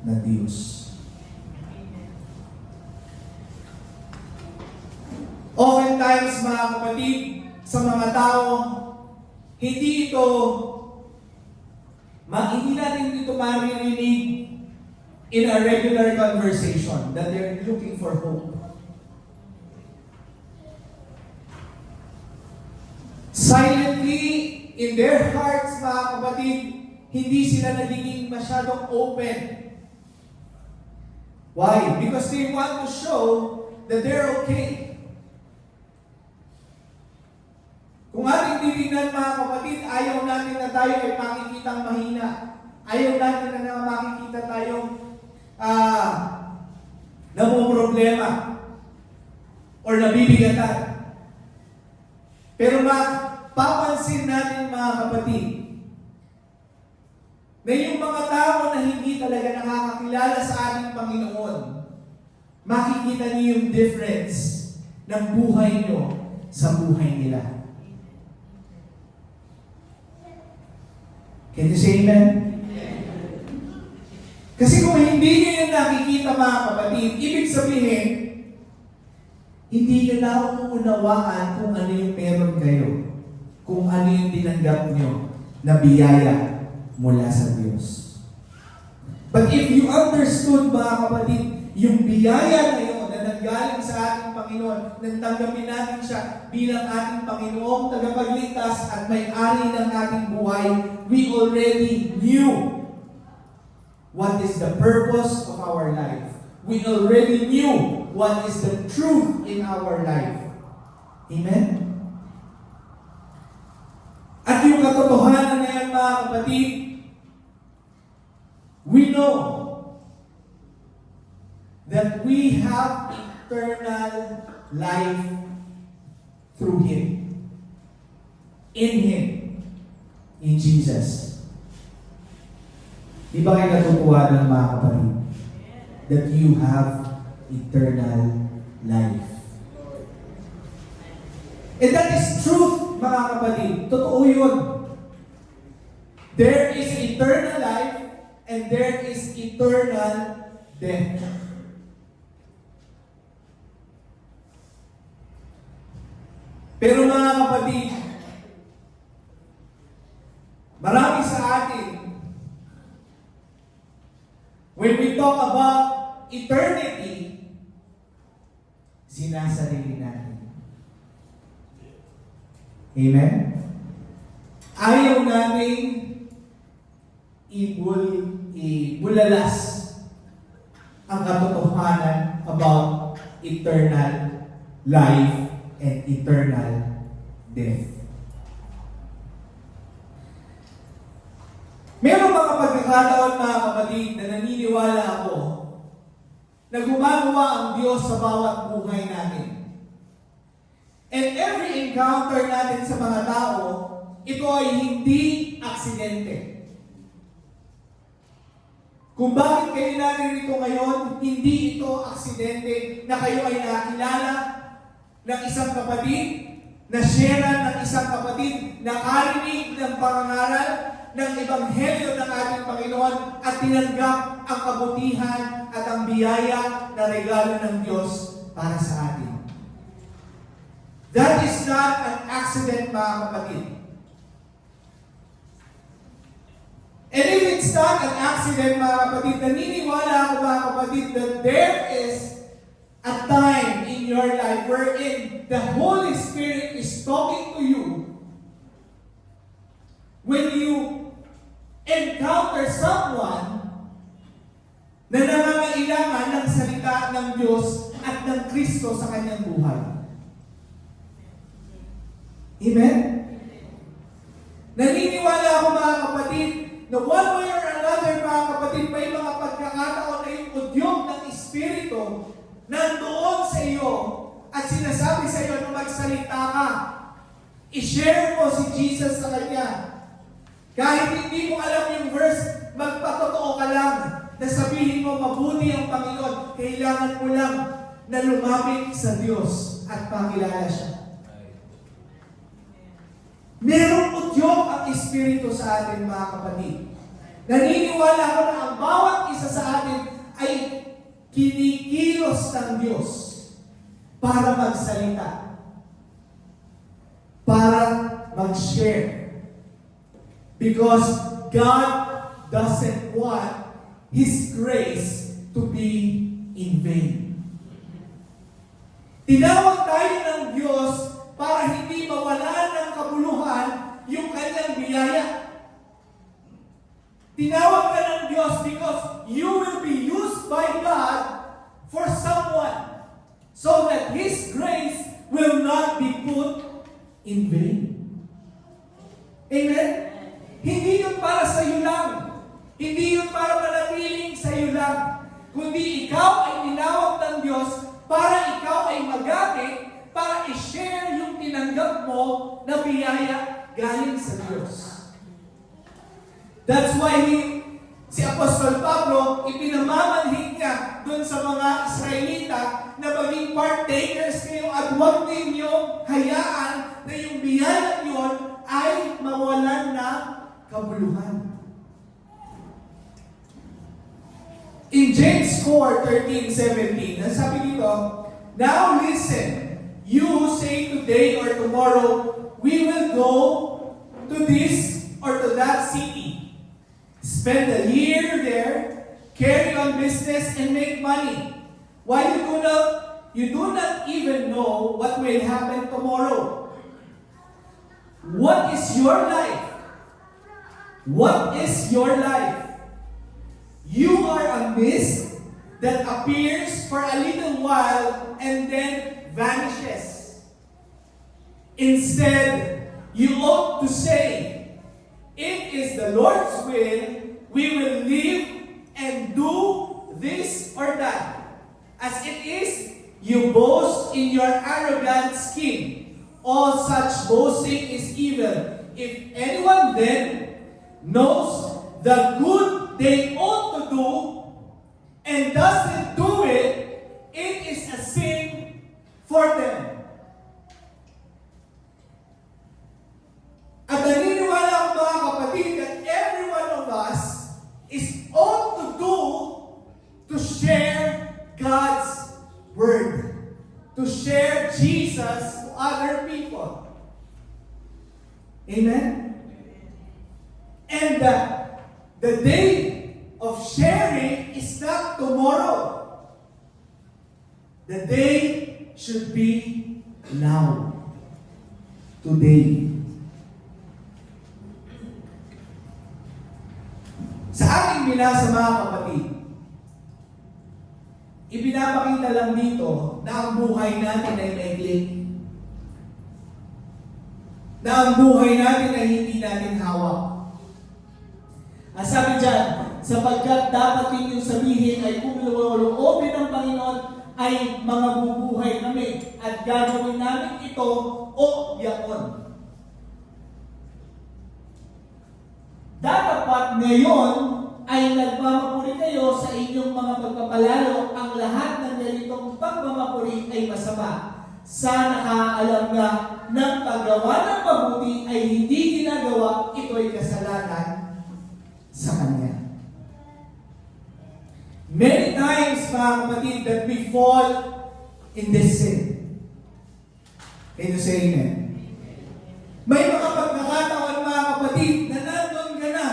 na Diyos. Oftentimes, mga kapatid, sa mga tao, hindi natin dito maririnig in a regular conversation that they're looking for hope. Silently, in their hearts, mga kapatid, hindi sila nagiging masyadong open. Why? Because they want to show that they're okay. Kung ating titignan, mga kapatid, ayaw natin na tayo ay makikitang mahina. Ayaw natin na makikita tayong namumroblema or nabibigatan. Pero mapapansin natin, mga kapatid, na yung mga tao na hindi talaga nakakakilala sa ating Panginoon, makikita niyo yung difference ng buhay niyo sa buhay nila. Can you say amen? Kasi kung hindi niyo yung nakikita mga kapatid, ibig sabihin, hindi niyo na uunawaan kung ano yung meron kayo. Kung ano yung tinanggap niyo na biyaya mula sa Diyos. But if you understood mga kapatid, yung biyaya na yun na nanggaling sa ating Panginoon, nang tanggapin natin siya bilang ating Panginoong tagapagligtas at may-ari ng ating buhay, we already knew what is the purpose of our life. We already knew what is the truth in our life. Amen? At yung katotohanan na yan mga kapatid, we know that we have eternal life through Him. In Him. In Jesus. Di ba kayo natutuwa ng mga kapatid? That you have eternal life. And that is truth, mga kapatid. Totoo yun. There is eternal life and there is eternal death. Pero mga kapatid, marami sa atin, when we talk about eternity, sinasarili natin. Amen? Ayaw natin ibulalas ang katotohanan about eternal life and eternal death. Meron mga pagkakataon mga kapatid na naniniwala ako na gumagawa ang Diyos sa bawat buhay natin. And every encounter natin sa mga tao, ito ay hindi aksidente. Kung bakit kayo naririto ngayon, hindi ito aksidente na kayo ay nakilala ng isang kapatid, na share ng isang kapatid, nakarinig ng pangangaral ng Ebanghelyo ng ating Panginoon at tinanggap ang kabutihan at ang biyaya na regalo ng Diyos para sa atin. That is not an accident, mga kapatid. And if it's not an accident, mga kapatid, naniniwala ako, mga kapatid, that there is a time in your life wherein the Holy Spirit is talking to you when you encounter someone na nangangailangan ng salita ng Diyos at ng Kristo sa kanyang buhay. Amen? Naniniwala ako, mga kapatid, na one way or another, mga kapatid, may mga pagkakataon na yung udyok ng Espiritu nandoon sa iyo at sinasabi sa iyo na magsalita ka. I-share mo si Jesus sa kanya. Kahit hindi mo alam yung verse, magpatotoo ka lang na sabihin mo mabuti ang Panginoon. Kailangan mo lang na lumapit sa Diyos at pakilala siya. Merong udyok ang Espiritu sa atin, mga kapatid. Naniniwala ko na ang bawat isa sa atin ay kinikilos ng Diyos para magsalita, para mag-share. Because God doesn't want His grace to be in vain. Tinawag tayo ng Diyos para hindi mawalan ng kabuluhan yung kanyang biyaya. Tinawag ka ng Diyos because you will be used by God for someone so that His grace will not be put in vain. Amen? Hindi yun para sa iyo lang. Hindi yun para manatiling sa iyo lang. Kundi ikaw ay tinawag ng Diyos para ikaw ay magamit para i-share yung tinanggap mo na biyaya galing sa Diyos. That's why Apostol Pablo, ipinamamanhig niya dun sa mga Israelita na maging partakers kayo at huwag ninyong hayaan na yung biyayang yon ay mawalan ng kabuluhan. In James 4:13-17, sabi dito, "Now listen, you who say today or tomorrow, we will go to this or to that city. Spend a year there, carry on business, and make money. While you do not even know what will happen tomorrow. What is your life? What is your life? You are a mist that appears for a little while and then vanishes. Instead, you ought to say, it is the Lord's will, we will live and do this or that. As it is, you boast in your arrogant skin. All such boasting is evil. If anyone then knows the good they ought to do and doesn't do it, it is a sin for them." At naniniwala ako mga kapatid that every one of us is ought to do to share God's Word, to share Jesus to other people. Amen? And the day of sharing is not tomorrow. The day should be now. Today. Sa ating binasa mga kapatid, ipinapakita lang dito na ang buhay natin ay maikli. Na ang buhay natin ay hindi natin hawak. Ang sabi dyan, sapagkat dapat ninyong sabihin ay kung luwaloobin ng Panginoon ay mga bubuhay kami at gagawin namin ito o yaon. Datapat ngayon ay nagmamapuri kayo sa inyong mga pagpapalalo. Ang lahat ng ganitong pagmamapuri ay masama. Sa nakaalam na ng paggawa ng mabuti ay hindi ginagawa, ito'y kasalanan sa Kanya. Many times, mga kapatid, that we fall in this sin. Can you say amen? May mga pagkakataon, mga kapatid, na nandun ka na,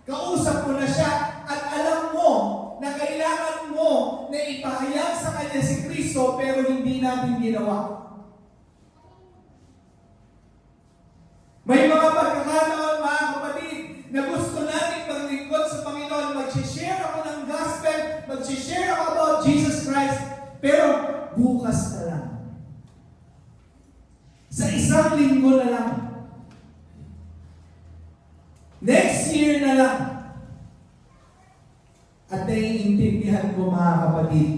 kausap mo na siya, at alam mo na kailangan mo na ipahayag sa Kanya si Kristo, pero hindi natin ginawa. May mga pagkakataon, mga kapatid, na gusto natin maglingkod sa Panginoon, mag-share ako ng gospel, mag-share ako about Jesus Christ, pero bukas na lang. Sa isang linggo na lang. Next year na lang. At naiintindihan ko, mga kapatid,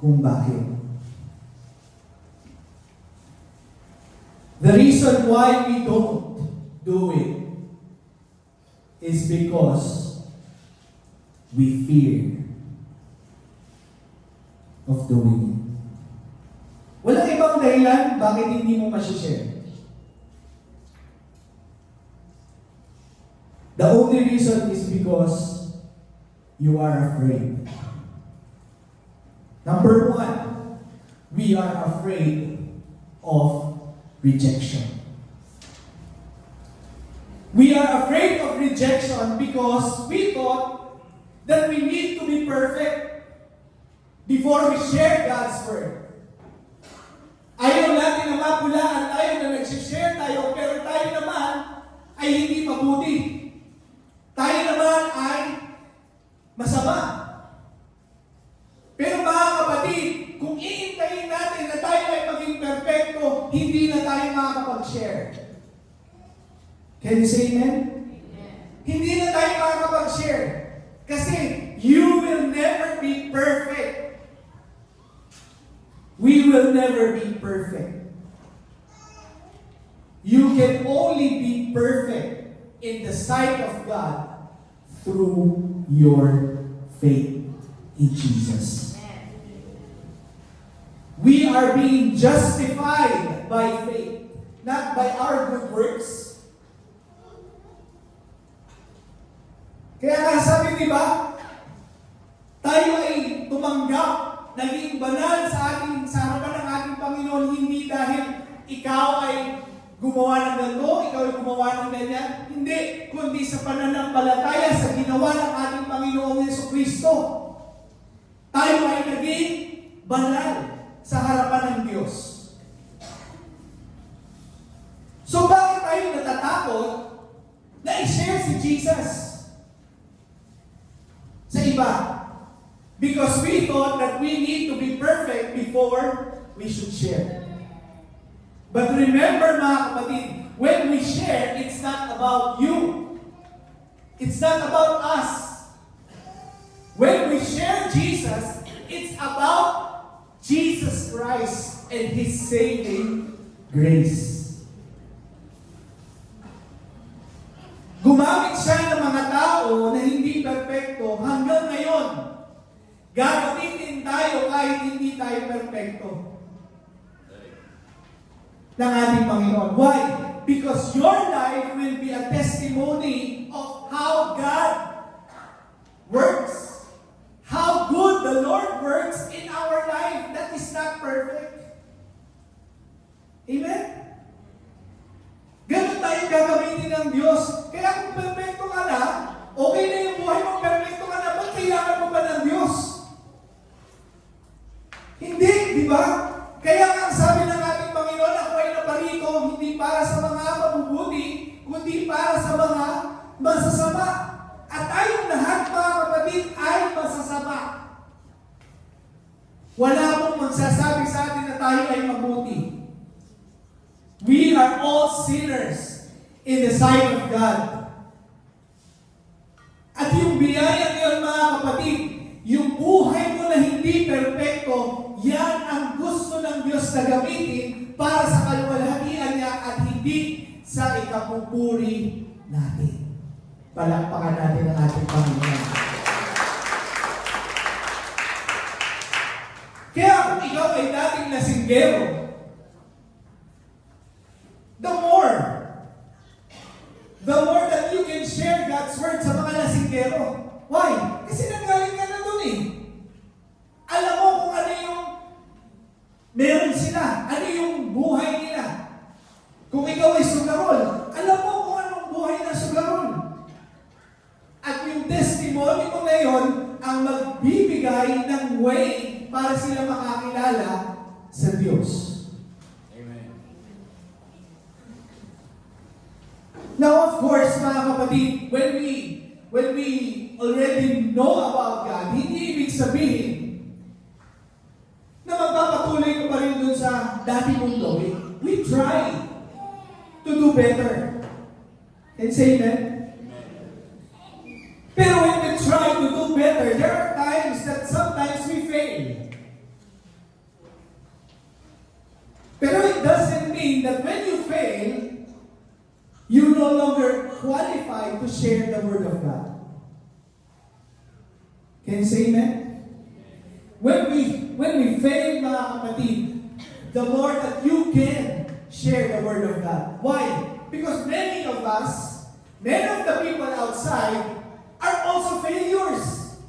kung bakit. The reason why we don't do it is because we fear of doing it. Walang ibang dahilan bakit hindi mo masishare. The only reason is because you are afraid. Number one, we are afraid of rejection. We are afraid of rejection because we thought that we need to be perfect before we share God's Word. Ayaw natin na mapulaan tayo na nagsishare tayo, pero tayo naman ay hindi mabuti. Tayo naman ay masama. Pero mga kapatid, kung iintayin natin na tayo ay maging perfecto, hindi na tayo makakapag-share. Can you say amen? Amen. Hindi na tayo makakapag-share. Kasi you will never be perfect. We will never be perfect. You can only be perfect in the sight of God through your faith in Jesus. We are being justified by faith, not by our good works. Kaya nga sabi, di ba, tayo ay tumanggap, naging banal sa harapan ng ating Panginoon, hindi dahil ikaw ay gumawa ng ganito, ikaw ay gumawa ng ganyan. Hindi, kundi sa pananampalataya sa ginawa ng ating Panginoong Jesucristo. Tayo ay naging banal sa harapan ng Diyos. So bakit tayo natatakot na i-share si Jesus sa iba? Because we thought that we need to be perfect before we should share. But remember mga kapatid, when we share, it's not about you. It's not about us. When we share Jesus, it's about Jesus Christ and His saving grace. Gumamit siya ng mga tao na hindi perfecto hanggang ngayon. Gagamitin tayo kahit hindi tayo perfecto ng ating Panginoon. Why? Because your life will be a testimony of how God works. How good the Lord works in our life that is not perfect. Amen? Ganun tayo gagamitin ng Diyos. Kaya kung perfecto ka na, okay na yung buhay mo, perfecto ka na, ba't kailangan mo ba ng Diyos? Hindi, di ba? Kaya nga sabi ng ating Panginoon, ako ay naparito hindi para sa mga mabubuti, kundi para sa mga masasama. At tayong lahat, mga kapatid, ay masasama. Wala pong magsasabi sa atin na tayo ay mabuti. We are all sinners in the sight of God. At yung biyaya ngayon, mga kapatid, yung buhay mo na hindi perfecto, yan ang gusto ng Diyos na gamitin para sa kaluwalhatian niya at hindi sa ikapupuri natin. Palakpakan natin ang ating Panginoon. Kaya kung ikaw ay dating lasinggero, the more that you can share God's word sa mga lasinggero. Why? Kasi nanggaling ka na dun eh. Alam mo kung ano yung meron sila, ano yung buhay nila. Kung ikaw ay sugarol, alam mo kung anong buhay na sugarol. At yung testimony mo ngayon ang magbibigay ng way para sila makakilala sa Diyos. Amen. Now, of course, mga kapatid, when we already know about God, hindi ibig sabihin na magpapatuloy ko pa rin dun sa dati mong gawin. We try to do better. Can you say amen? Pero when we try to do better, there are times that sometimes we fail. Pero it doesn't mean that when you fail, you no longer qualify to share the Word of God. Can you say amen? When we fail, mga kapatid, the more that you can share the Word of God. Why? Because many of us, many of the people outside, are also failures.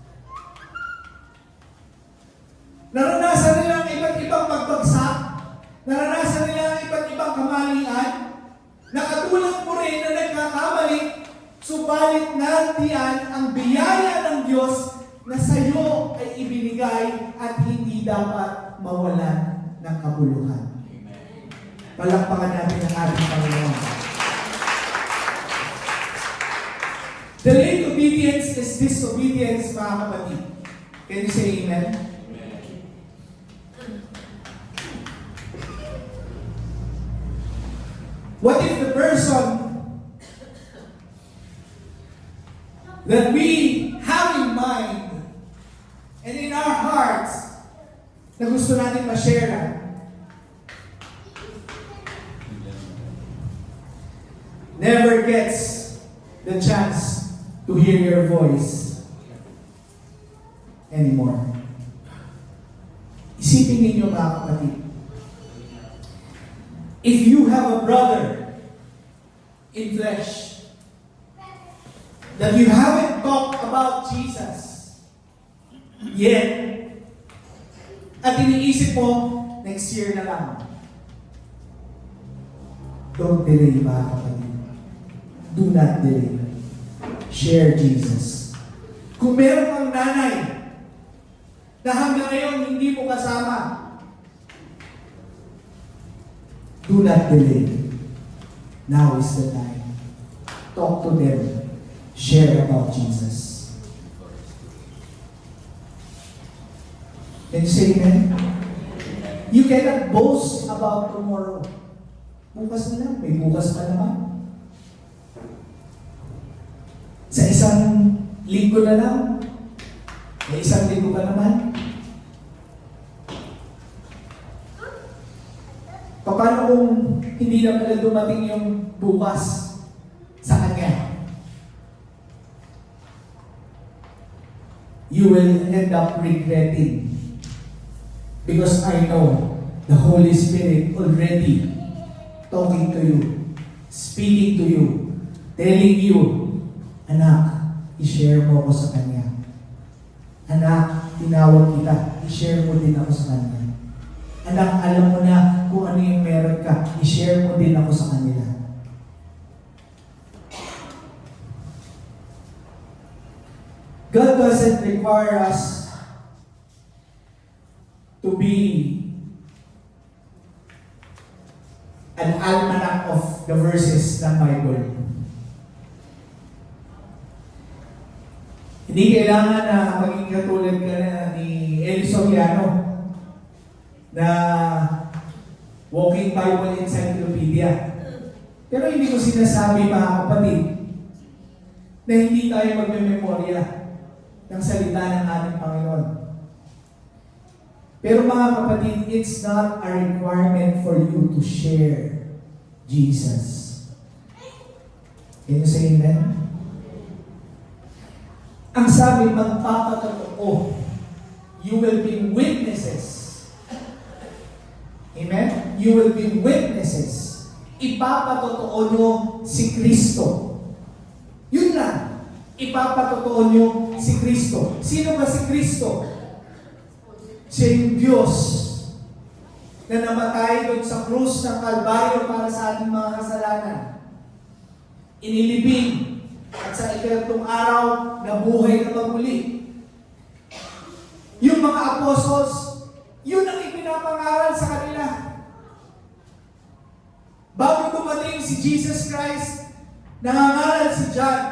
Naranasan nila ang iba't ibang pagbagsak. Naranasan nila ang iba't ibang kamalian. Nakatulad mo rin na nagkakamali, subalit nandiyan ang biyaya ng Diyos na sa iyo ay ibinigay at hindi dapat mawalan ng kabuluhan. Palakpakan natin ang ating Panginoon. Delayed obedience is disobedience, mga kapatid. Can you say amen? What if the person that we have in mind and in our hearts na gusto natin ma-share never gets the chance to hear your voice? anymore. Isipin ninyo mga kapatid. If you have a brother in flesh that you haven't talked about Jesus yet, at iniisip mo, next year na lang. Don't delay mga kapatid. Do not delay. Share Jesus. Kung meron kang nanay na hanggang ngayon hindi mo kasama, do not delay. Now is the time. Talk to them. Share about Jesus. Can you say amen? You cannot boast about tomorrow. Bukas na lang. May bukas pa naman. Sa isang linggo na lang. May isang linggo pa naman. Paano kung hindi na pala dumating yung bukas sa Kanya? You will end up regretting. Because I know the Holy Spirit already talking to you, speaking to you, telling you, anak, i-share mo ako sa Kanya. Anak, tinawag kita, i-share mo din ako sa Kanya. Anak, alam mo na kung ano yung meron ka, i-share mo din ako sa kanila. God doesn't require us to be an almanac of the verses ng Bible. Hindi kailangan na maging katulad ka na ni El Soriano na Walking Bible Encyclopedia. Pero hindi ko sinasabi mga kapatid na hindi tayo magme-memorya ng salita ng ating Panginoon. Pero mga kapatid, it's not a requirement for you to share Jesus. Can you say amen? Ang sabi, magpapatotoo. You will be witnesses. Amen? You will be witnesses. Ipapatotoo nyo si Kristo. Yun lang. Ipapatotoo nyo si Kristo. Sino ba si Kristo? Siya yung Diyos na namatay doon sa krus ng Kalbaryo para sa ating mga kasalanan. Inilibing at sa ikatlong araw nabuhay na magmuli. Yung mga apostles, yun ang ipinapangaral sa kanila. Bago dumating si Jesus Christ, nangangaral si John.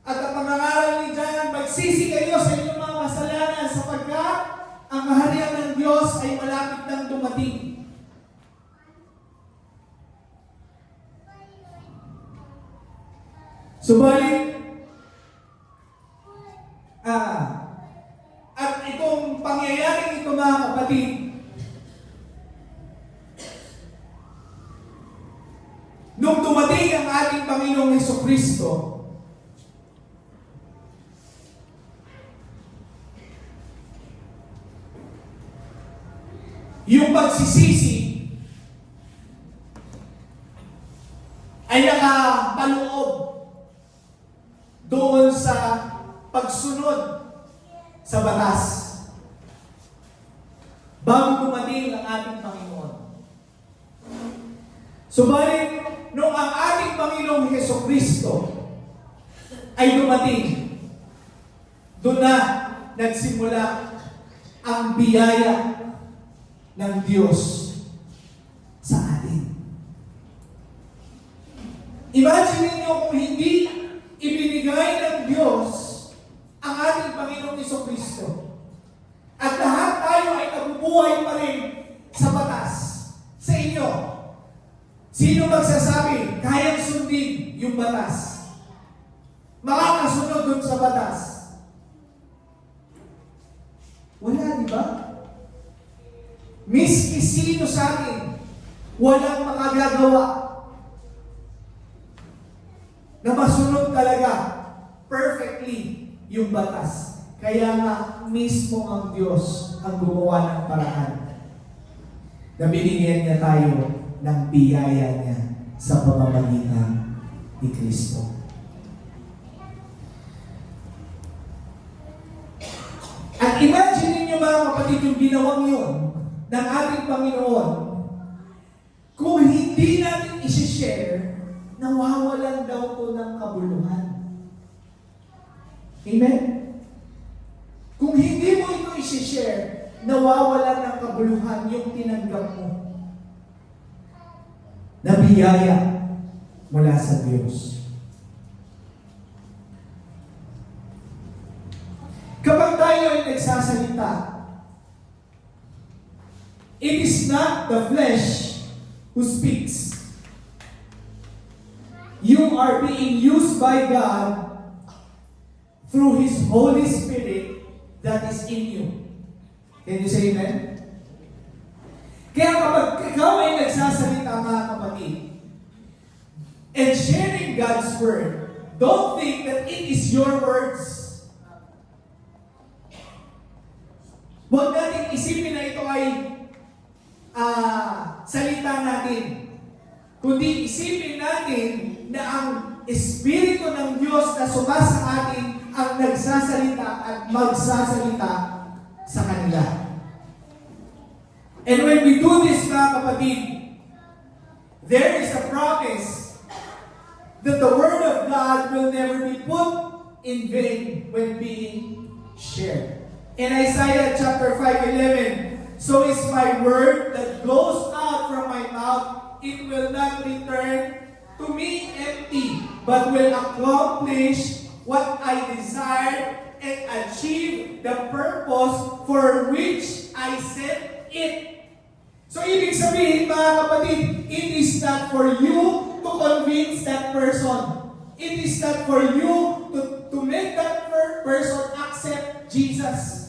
At ang pangangaral ni John, magsisi kayo sa inyong mga kasalanan sapagkat ang kaharian ng Diyos ay malapit nang dumating. Subalit, at itong pangyayaring ito mga kapatid, nung dumating ang ating Panginoong Jesucristo, yung pagsisisi ay nakapaloob doon sa pagsunod sa batas bago dumating ang ating Panginoon. Subalit, nung ang ating Panginoong Jesucristo ay dumating, doon na nagsimula ang biyaya ng Diyos sa atin. Imagine niyo kung hindi ibinigay ng Diyos ang ating Panginoong Jesucristo at lahat tayo ay nabubuhay pa rin sa batas. Sa inyo, sino magsasabi, kayang sundin yung batas? Makakasunod dun sa batas? Wala, di ba? Miski sino sa atin, walang makagagawa na masunod talaga perfectly yung batas. Kaya nga, mismo ang Diyos ang gumawa ng paraan na binigyan niya tayo ng biyaya niya sa pamamagitan ni Kristo. At imagine niyo mga kapatid yung ginawang yun ng ating Panginoon. Kung hindi natin isi-share, nawawalan daw to ng kabuluhan. Amen? Kung hindi mo ito isi-share, nawawalan ng kabuluhan yung tinanggap mo na biyaya mula sa Diyos. Kapag tayo ay nagsasalita, it is not the flesh who speaks. You are being used by God through His Holy Spirit that is in you. Can you say amen? Kaya kapag ikaw ay nagsasalita, mga kapatid, and sharing God's Word, don't think that it is your words. Huwag natin isipin na ito ay salita natin. Kundi isipin natin na ang Espiritu ng Diyos na sumasa atin ang nagsasalita at magsasalita sa kanila. And when we do this, mga kapatid, there is a promise that the Word of God will never be put in vain when being shared. In Isaiah chapter 5:11, so is my word that goes out from my mouth, it will not return to me empty, but will accomplish what I desire and achieve the purpose for which I sent it. So ibig sabihin, mga kapatid, it is not for you to convince that person. It is not for you to make that person accept Jesus.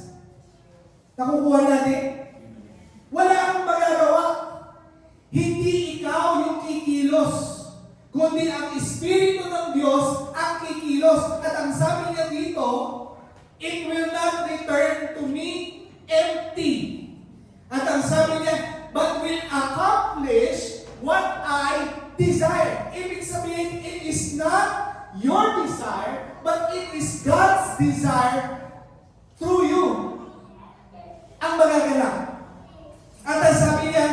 Nakukuha natin? Wala kang magagawa. Hindi ikaw yung kikilos, kundi ang Espiritu ng Diyos ang kikilos. At ang sabi niya dito, it will not return to me empty. At ang sabi niya, but will accomplish what I desire. Ibig sabihin, it is not your desire, but it is God's desire through you ang magaganap. At ang sabi niya,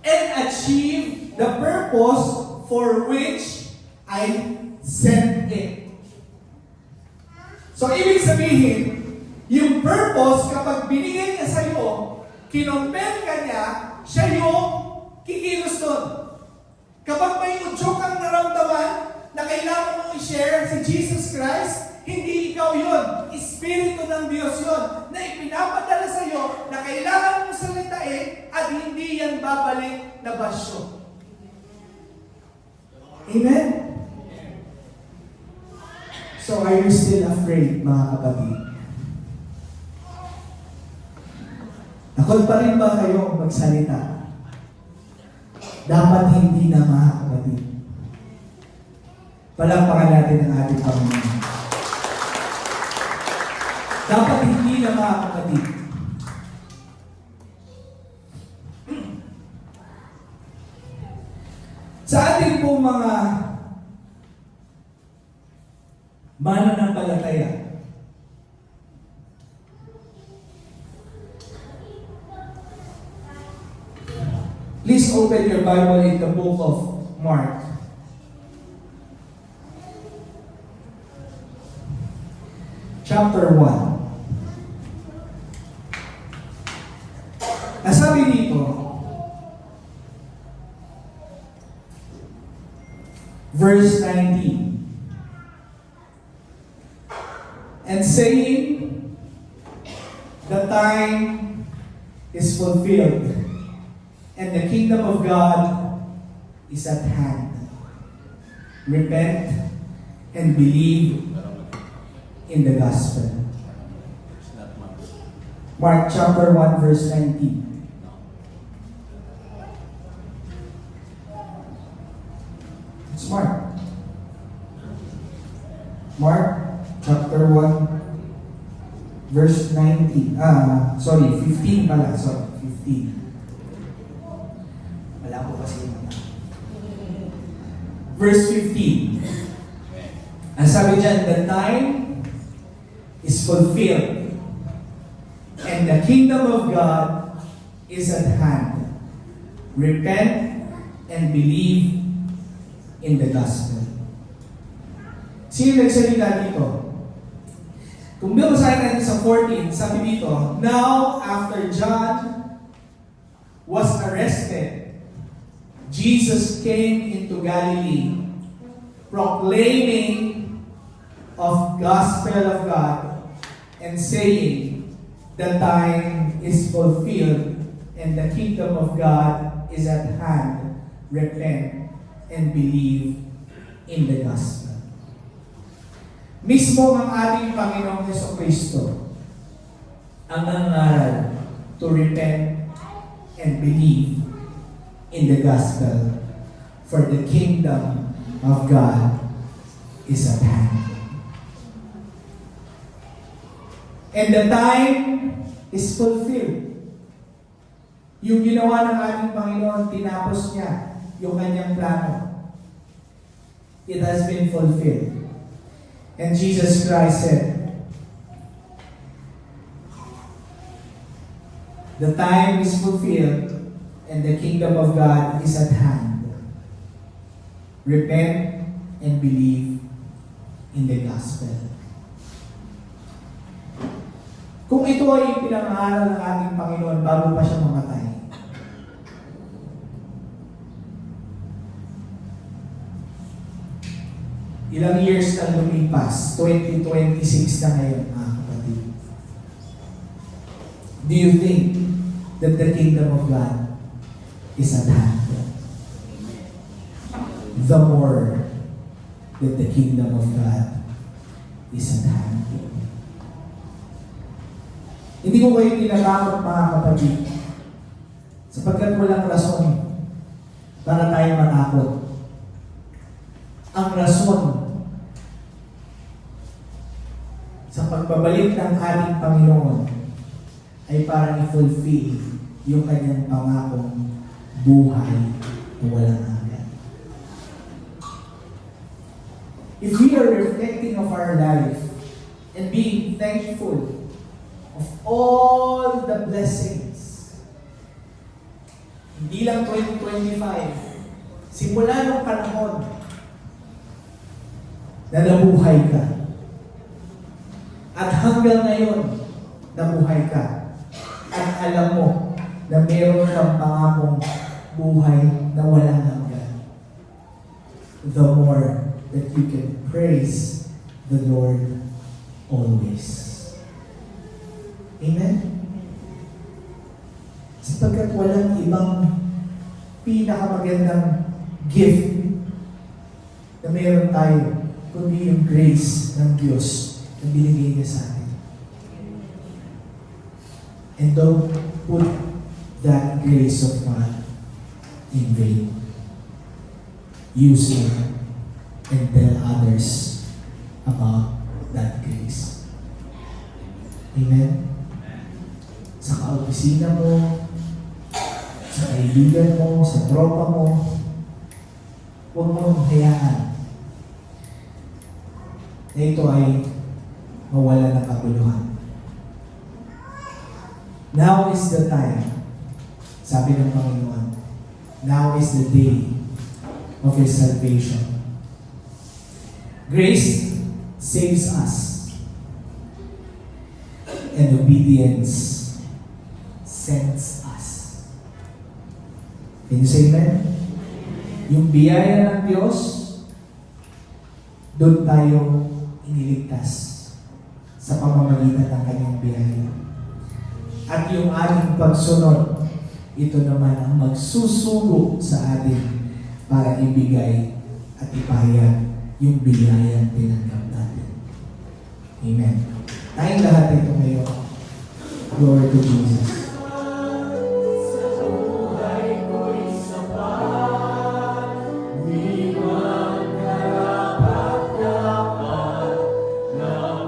and achieve the purpose for which I sent it. So, ibig sabihin, yung purpose, kapag binigay niya sa iyo, kinompel ka niya, siya yung kikilos doon. Kapag may udyok kang naramdaman na kailangan mong i-share si Jesus Christ, hindi ikaw yun. Espiritu ng Diyos yun na ipinapadala sa iyo na kailangan mong salitain at hindi yan babalik na basyo. Amen? So are you still afraid, mga kapatid? Takot pa rin ba kayo magsalita? Dapat hindi na, mga kapatid. Palakpakan natin ang ating Panginoon. Dapat hindi na, mga kapatid. Sa ating pong mga mananampalataya, please open your Bible in the book of Mark. Chapter 1. Nasabi dito, verse 19. And saying, the time is fulfilled, and the kingdom of God is at hand. Repent and believe in the gospel. Mark chapter 1 verse 19. It's Mark. Mark chapter 1, verse 15 pala, 15. Wala po kasi yung mga. Verse 15. Ang sabi dyan, the time is fulfilled and the kingdom of God is at hand. Repent and believe in the gospel. Sino nagsalita dito? Kung babasahin natin sa 14, sabi dito, now after John was arrested, Jesus came into Galilee, proclaiming of gospel of God and saying, the time is fulfilled and the kingdom of God is at hand. Repent and believe in the gospel. Mismo ang ating Panginoong Jesucristo ang nangaral to repent and believe in the gospel, for the kingdom of God is at hand. And the time is fulfilled. Yung ginawa ng ating Panginoon, tinapos niya yung kanyang plano. It has been fulfilled. And Jesus Christ said, the time is fulfilled and the kingdom of God is at hand. Repent and believe in the gospel. Kung ito ay pinangaral ng ating Panginoon bago pa siya mamatay, ilang years na lumipas, 2026 na ngayon, mga kapatid. Do you think that the kingdom of God is at hand? The more that the kingdom of God is at hand. Hindi ko kayo tinatakot, mga kapatid, sapagkat walang rason para tayo matakot. Ang rason sa pagbabalik ng ating Panginoon ay para i-fulfill yung kanyang pangakong buhay na walang hanggan. If we are reflecting of our life and being thankful of all the blessings, hindi lang 2025, simula nung panahon na nabuhay ka, at hanggang ngayon, nabuhay ka, at alam mo na meron kang pangakong buhay na walang hanggan, the more that you can praise the Lord always. Amen? Sapagkat walang ibang pinakamagandang gift na meron tayo, kundi yung grace ng Diyos na binigay niya sa atin. And don't put that grace of God in vain. Use it and tell others about that grace. Amen? Sa kaopisina mo, sa kaibigan mo, sa tropa mo, huwag mong hayaan na ito ay mawala ng kaguluhan. Now is the time, sabi ng Panginoon, now is the day of His salvation. Grace saves us, and obedience sends us. Can you say amen? Yung biyaya ng Diyos, doon tayo iniligtas sa pamamagitan ng kanyang biyaya. At yung ating pagsunod, ito naman ang magsusugo sa atin para ibigay at ipahayag yung biyayang tinanggap natin. Amen. Tayong lahat ito ngayon. Glory to Jesus. Now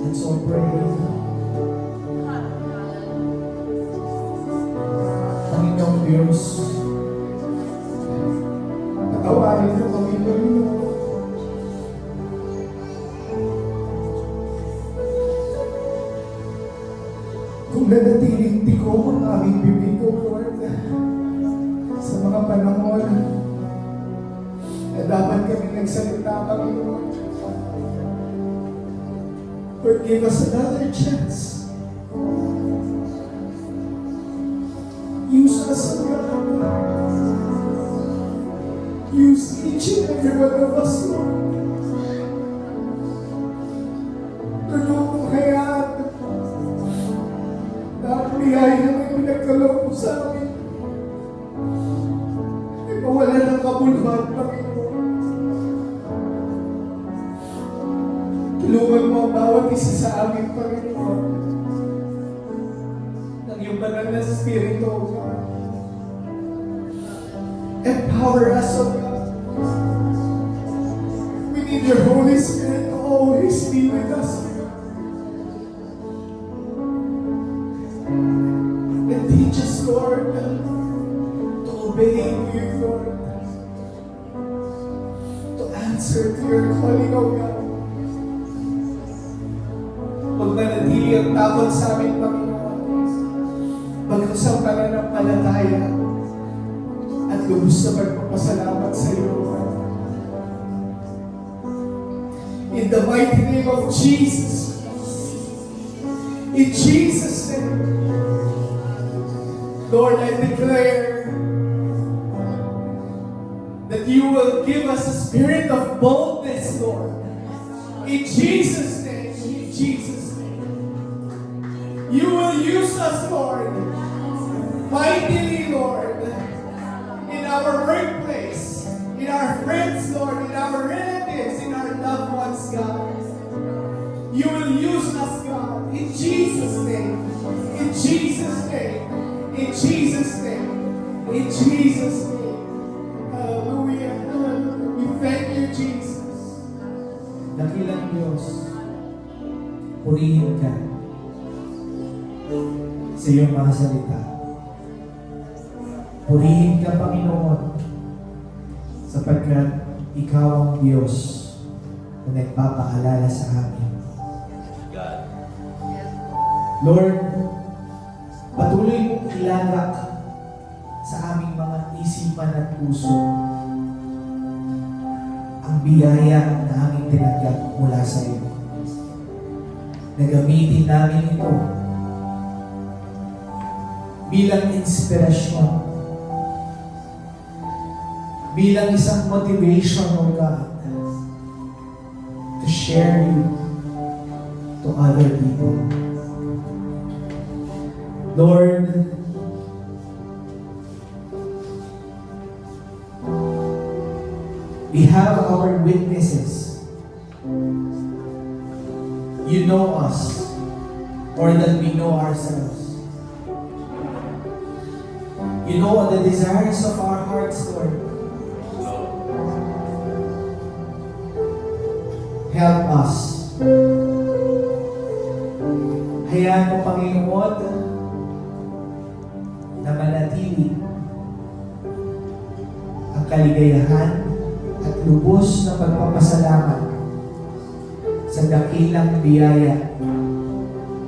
Let's all pray. Panginoong Diyos, patawarin mo kami, Panginoon. Kung nanatiling tiko ang aming bibig, O Lord, sa mga panahon na dapat kami nagsalita, Panginoon. Lord, give us another chance. Use us, O God. Use each and every one of us, Lord. Tulong mo kaya na ang biyaya na pinagkaloob mo sa amin ay mawala ng kabuluhan, Panginoon. Tulungan mo ang bawat isa sa amin, Panginoon, ng iyong banal na Espiritu, O God. Empower us, O God. We need your Holy Spirit to always be with us, O God. And teach us, Lord, to obey you, Lord. To answer to your calling, O God. Huwag manatili ang takot sa amin, Panginoon. Bagkus ang pananampalataya at lubos na magpapasalamat sa iyo, Lord. In the mighty name of Jesus. In Jesus' name. Lord, I declare that you will give us a spirit of boldness, Lord. In Jesus' name. In Jesus' name. You will use us, Lord, mightily, Lord, in our workplace, in our friends, Lord, in our relatives, in our loved ones, God. You will use us, God, in Jesus' name. In Jesus' name. In Jesus' name. In Jesus' name. Hallelujah. Hallelujah. We thank you, Jesus. Dakilang Diyos, purihin ka sa iyong mga salita. Purihin ka, Panginoon, sapagkat ikaw ang Diyos na nagpapaalala sa amin. Lord, patuloy mong ilagak sa aming mga isipan at puso ang biyaya na aming tinanggap mula sa iyo. Nagamitin namin ito bilang inspirasyon, bilang isang motivation, O God, to share you to other people. Lord, we have our witnesses. You know us more than we know ourselves. You know the desires of our hearts, Lord. Help us. Hayaan mo, Panginoon, na manatili ang kaligayahan at lubos na pagpapasalamat sa dakilang biyaya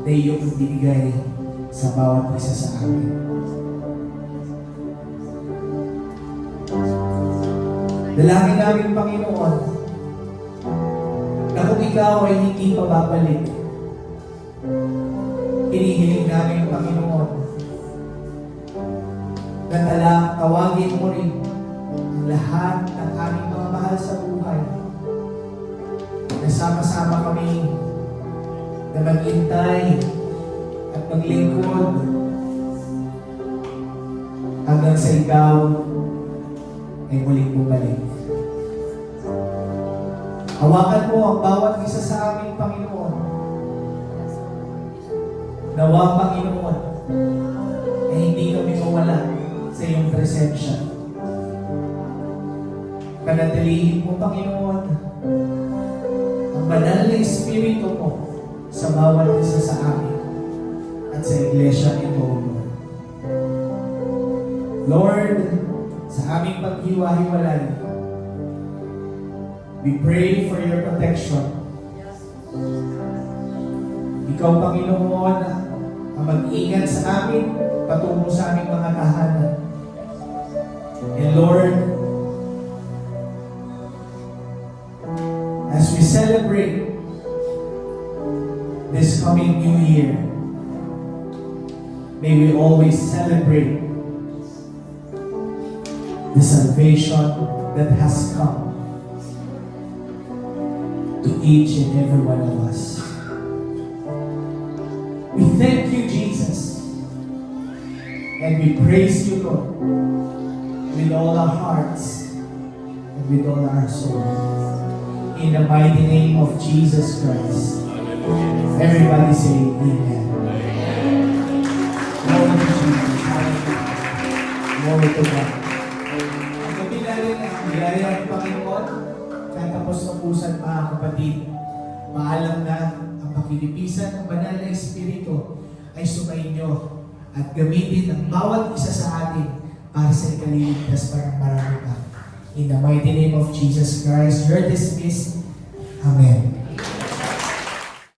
na iyong binigay sa bawat isa sa amin. Dalangin namin, Panginoon, na kung ikaw ay hindi pa babalik, hinihiling namin, Panginoon, na tawagin mo rin ang lahat ng aming mga mahal sa buhay. Nasama-sama kami na maghintay at maglingkod hanggang sa ikaw ay muling bumalik. Hawakan mo ang bawat isa sa amin, Panginoon. Nawa, Panginoon, na hindi kami mawala sa iyong presensya. Panatilihin mo, Panginoon, ang banal na Espiritu mo sa bawat isa sa amin at sa iglesia ito, Lord. Lord, sa aming paghiwa-hiwalay, we pray for your protection. Ikaw, Panginoon, ang mag-ingat sa amin patungo sa aming mga tahanan. And Lord, as we celebrate this coming new year, may we always celebrate the salvation that has come to each and every one of us. We thank you, Jesus, and we praise you, Lord, with all our hearts and with all our soul. In the mighty name of Jesus Christ. Everybody say amen. Glory to Jesus. Glory to God. Ang gabi na rin ang biyaya ng Panginoon, katapos ng pusan, mga kapatid, maalam na ang pakilipisan ng banal na Espiritu ay sumainyo at gamitin ng bawat isa sa atin para sa ikaliligtas para marami pa. In the mighty name of Jesus Christ, you're dismissed. Amen.